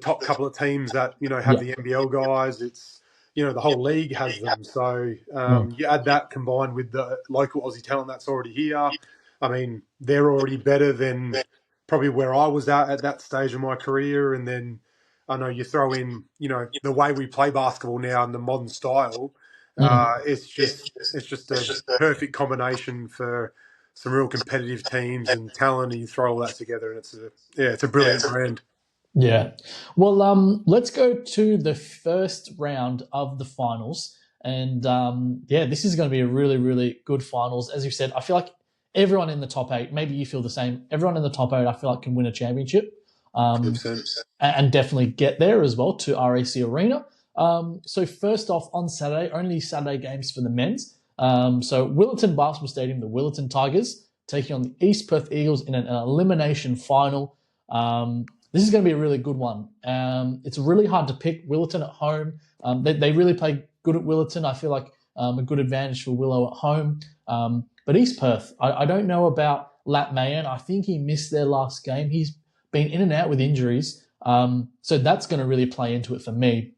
top couple of teams that, have the NBL guys. It's, the whole league has them. So you add that combined with the local Aussie talent that's already here. I mean, they're already better than probably where I was at that stage of my career. And then I know you throw in, the way we play basketball now and the modern style. It's just a perfect combination for some real competitive teams and talent, and you throw all that together, and it's a brilliant brand. Yeah. Well, let's go to the first round of the finals. And this is going to be a really, really good finals. As you said, I feel like everyone in the top eight, maybe you feel the same, everyone in the top eight, I feel like can win a championship and definitely get there as well to RAC Arena. So first off, on Saturday, only Saturday games for the men's. So Willetton Basketball Stadium, the Willetton Tigers, taking on the East Perth Eagles in an elimination final. This is going to be a really good one. It's really hard to pick. Willetton at home. They really play good at Willetton. I feel like a good advantage for Willow at home. But East Perth, I don't know about Lat Mayan. I think he missed their last game. He's been in and out with injuries. So that's going to really play into it for me.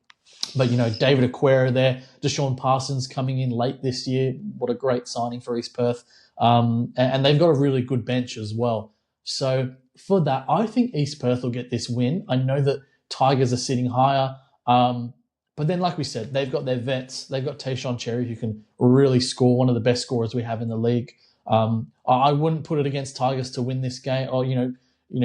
But, David Aquera there, Deshaun Parsons coming in late this year. What a great signing for East Perth. And they've got a really good bench as well. So for that, I think East Perth will get this win. I know that Tigers are sitting higher. But then, like we said, they've got their vets. They've got Tayshaun Cherry, who can really score, one of the best scorers we have in the league. I wouldn't put it against Tigers to win this game or,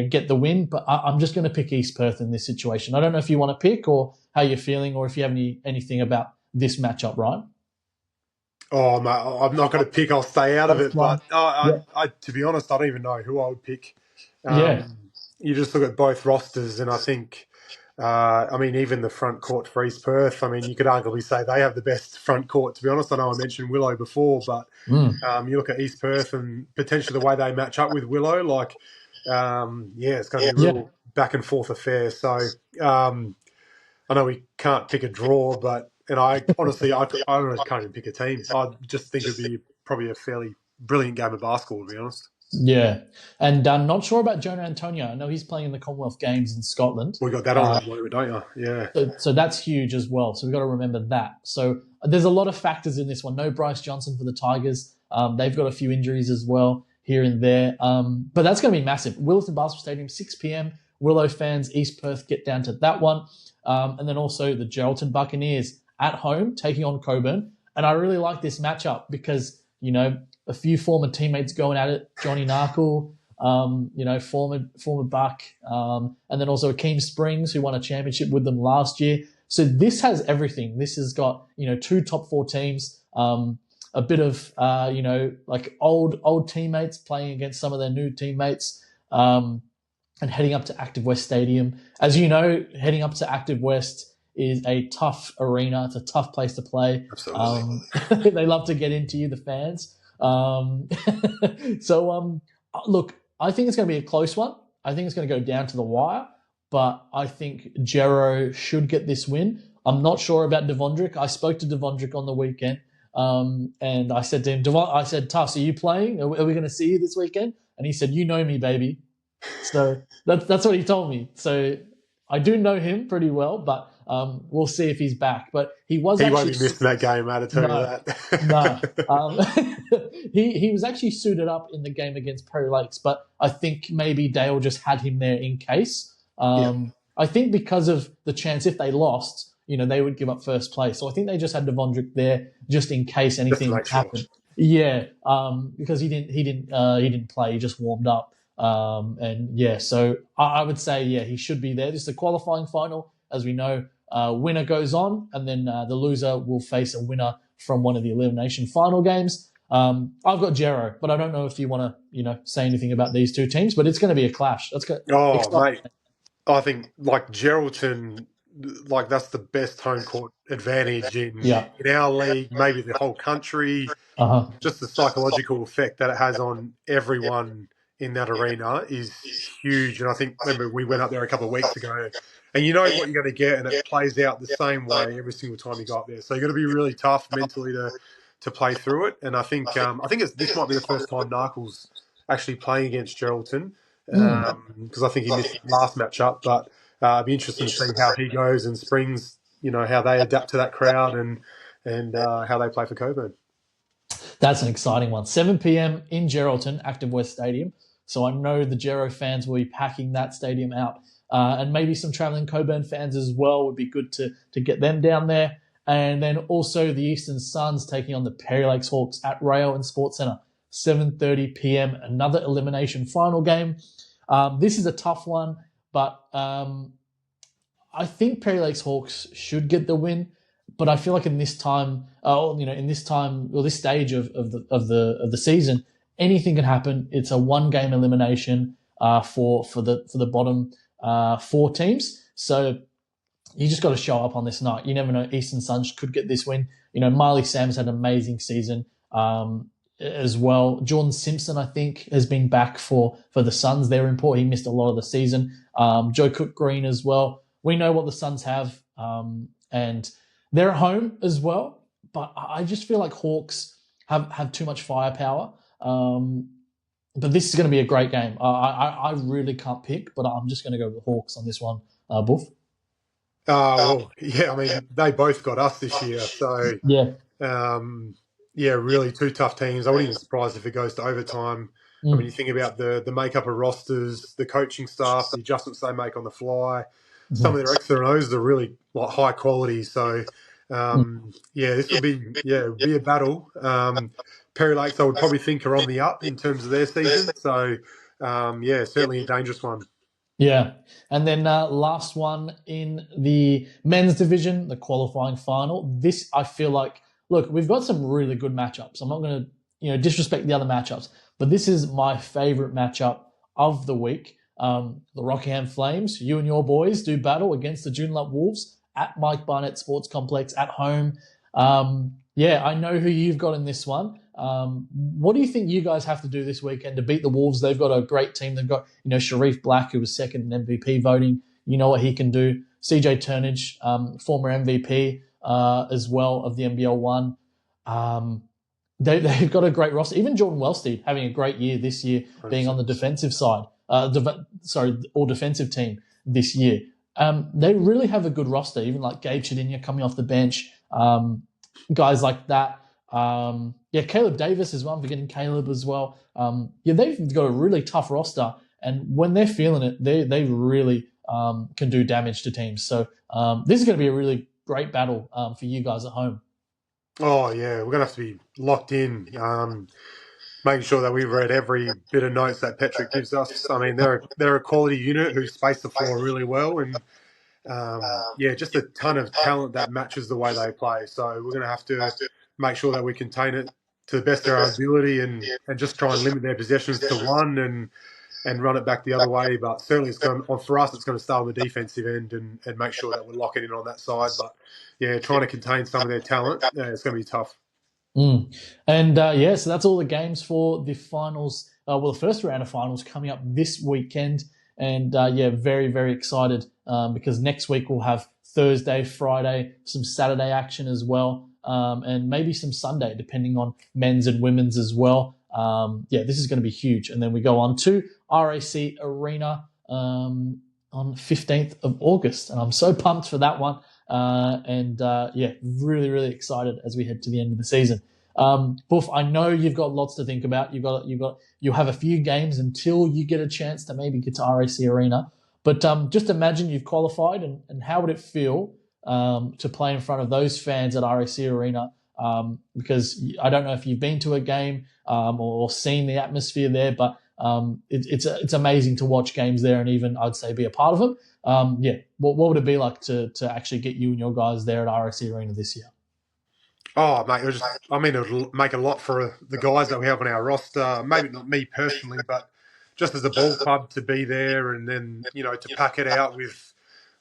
get the win, but I'm just going to pick East Perth in this situation. I don't know if you want to pick or how you're feeling or if you have anything about this matchup, Ryan. Oh, mate, I'm not going to pick. I'll stay out of it. But I, to be honest, I don't even know who I would pick. You just look at both rosters, and I think, even the front court for East Perth, you could arguably say they have the best front court, to be honest. I know I mentioned Willow before, but you look at East Perth and potentially the way they match up with Willow, it's going to be a real back and forth affair. So I know we can't pick a draw, and I honestly can't even pick a team. I just think it'd be probably a fairly brilliant game of basketball, to be honest. Yeah, and not sure about Jonah Antonio. I know he's playing in the Commonwealth Games in Scotland. We got that on, don't you? Yeah. So that's huge as well. So we've got to remember that. So there's a lot of factors in this one. No Bryce Johnson for the Tigers. They've got a few injuries as well here and there. But that's going to be massive. Willetton Basketball Stadium, 6 p.m. Willow fans, East Perth get down to that one. And then also the Geraldton Buccaneers at home taking on Coburn. And I really like this matchup because, a few former teammates going at it. Johnny Narkle, former Buck, and then also Akeem Springs, who won a championship with them last year. So this has everything. This has got, two top four teams, a bit of, old teammates playing against some of their new teammates, and heading up to Active West Stadium. As you know, heading up to Active West is a tough arena. It's a tough place to play. Absolutely. They love to get into you, the fans. Look, I think it's going to be a close one. I think it's going to go down to the wire, but I think Jero should get this win. I'm not sure about Devondrick. I spoke to Devondrick on the weekend, and I said to him, Tuss, are you playing? Are we going to see you this weekend? And he said, you know me, baby. So that's what he told me. So I do know him pretty well, but We'll see if he's back. But he was He actually won't be missing that game, mate, I tell you that. no. He was actually suited up in the game against Perry Lakes, but I think maybe Dale just had him there in case. I think because of the chance if they lost, they would give up first place. So I think they just had Devondrick there just in case anything happened. Sure. Yeah, because he didn't play. He just warmed up. So I would say, he should be there. This is the qualifying final, as we know. Winner goes on, and then the loser will face a winner from one of the elimination final games. I've got Gero, but I don't know if you want to, say anything about these two teams, but it's going to be a clash. Mate, I think Geraldton, that's the best home court advantage in our league, maybe the whole country. Just the psychological effect that it has on everyone in that arena is huge. And I think, remember, we went up there a couple of weeks ago, and you know what you're going to get, and it plays out the same way every single time you go up there. So you've got to be really tough mentally to play through it. And I think this might be the first time Narkle's actually playing against Geraldton, because I think he missed the last matchup. But it'd be interesting to see how he goes and Springs, how they adapt to that crowd and how they play for Coburn. That's an exciting one. 7 p.m. in Geraldton, Active West Stadium. So I know the Gero fans will be packing that stadium out. And maybe some travelling Coburn fans as well. Would be good to get them down there. And then also the Eastern Suns taking on the Perry Lakes Hawks at Rail and Sports Centre. 7:30 p.m. Another elimination final game. This is a tough one, but I think Perry Lakes Hawks should get the win. But I feel like in this stage of the season, anything can happen. It's a 1-game elimination for the bottom 4 teams. So you just got to show up on this night. You never know. Eastern Suns could get this win. Marley Sam's had an amazing season as well. Jordan Simpson, I think, has been back for the Suns. They're important. He missed a lot of the season. Joe Cook-Green as well. We know what the Suns have, and they're at home as well. But I just feel like Hawks have too much firepower. But this is going to be a great game. I really can't pick, but I'm just going to go with Hawks on this one. Buff? They both got us this year. So, really 2 tough teams. I wouldn't even be surprised if it goes to overtime. When you think about the makeup of rosters, the coaching staff, the adjustments they make on the fly, some of their X and O's are really high quality. So, this will be a battle. Perry Lakes, I would probably think, are on the up in terms of their season. So, certainly a dangerous one. Yeah. And then last one in the men's division, the qualifying final. This, I feel like, look, we've got some really good matchups. I'm not going to disrespect the other matchups, but this is my favorite matchup of the week. The Rockingham Flames, you and your boys do battle against the Joondalup Wolves at Mike Barnett Sports Complex at home. I know who you've got in this one. What do you think you guys have to do this weekend to beat the Wolves? They've got a great team. They've got, Sharif Black, who was second in MVP voting. You know what he can do. CJ Turnage, former MVP as well of the NBL1. They've got a great roster. Even Jordan Wellstead having a great year this year, being on the defensive side. All defensive team this year. They really have a good roster. Even like Gabe Chadinia coming off the bench. Guys like that. Caleb Davis as well. I'm forgetting Caleb as well. They've got a really tough roster, and when they're feeling it, they really can do damage to teams. So this is going to be a really great battle for you guys at home. Oh yeah, we're going to have to be locked in, making sure that we've read every bit of notes that Patrick gives us. I mean, they're a quality unit who space the floor really well, and just a ton of talent that matches the way they play. So we're going to have to make sure that we contain it to the best of our ability and just try and limit their possessions to 1 and run it back the other way. But certainly for us, it's going to start on the defensive end and make sure that we're locking in on that side. But trying to contain some of their talent, it's going to be tough. And so that's all the games for the finals. The first round of finals coming up this weekend. And very, very excited because next week we'll have Thursday, Friday, some Saturday action as well. And maybe some Sunday, depending on men's and women's as well. This is going to be huge. And then we go on to RAC Arena on 15th of August. And I'm so pumped for that one. Really, really excited as we head to the end of the season. Boof, I know you've got lots to think about. You'll have a few games until you get a chance to maybe get to RAC Arena. But just imagine you've qualified, and how would it feel to play in front of those fans at RAC Arena? Because I don't know if you've been to a game or seen the atmosphere there, but it's amazing to watch games there, and even I'd say be a part of them. What would it be like to actually get you and your guys there at RAC Arena this year? Oh, mate, it'll make a lot for the guys that we have on our roster. Maybe not me personally, but just as a ball club to be there, and then, to pack it out with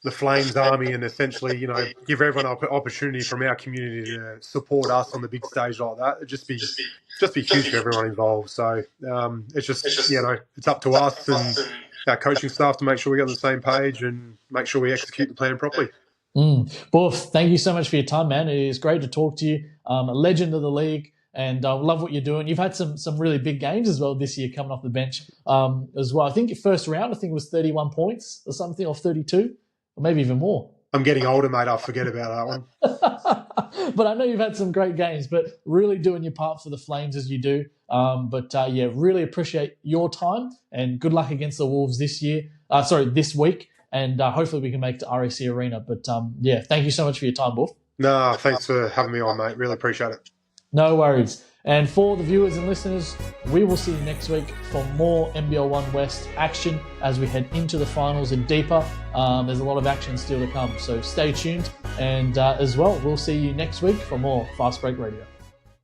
the Flames Army, and essentially, give everyone an opportunity from our community to support us on the big stage like that. It'd just be huge for everyone involved. So it's just, it's up to us and our coaching staff to make sure we get on the same page and make sure we execute the plan properly. Boof, thank you so much for your time, man. It is great to talk to you. A legend of the league, and I love what you're doing. You've had some really big games as well this year coming off the bench as well. I think your first round, it was 31 points or something, off 32, or maybe even more. I'm getting older, mate. I forget about that one. But I know you've had some great games, but really doing your part for the Flames as you do. Really appreciate your time, and good luck against the Wolves this week. And hopefully we can make it to RAC Arena. But thank you so much for your time, Boof. No, thanks for having me on, mate. Really appreciate it. No worries. And for the viewers and listeners, we will see you next week for more NBL1 West action as we head into the finals and deeper. There's a lot of action still to come, so stay tuned. And as well, we'll see you next week for more Fast Break Radio.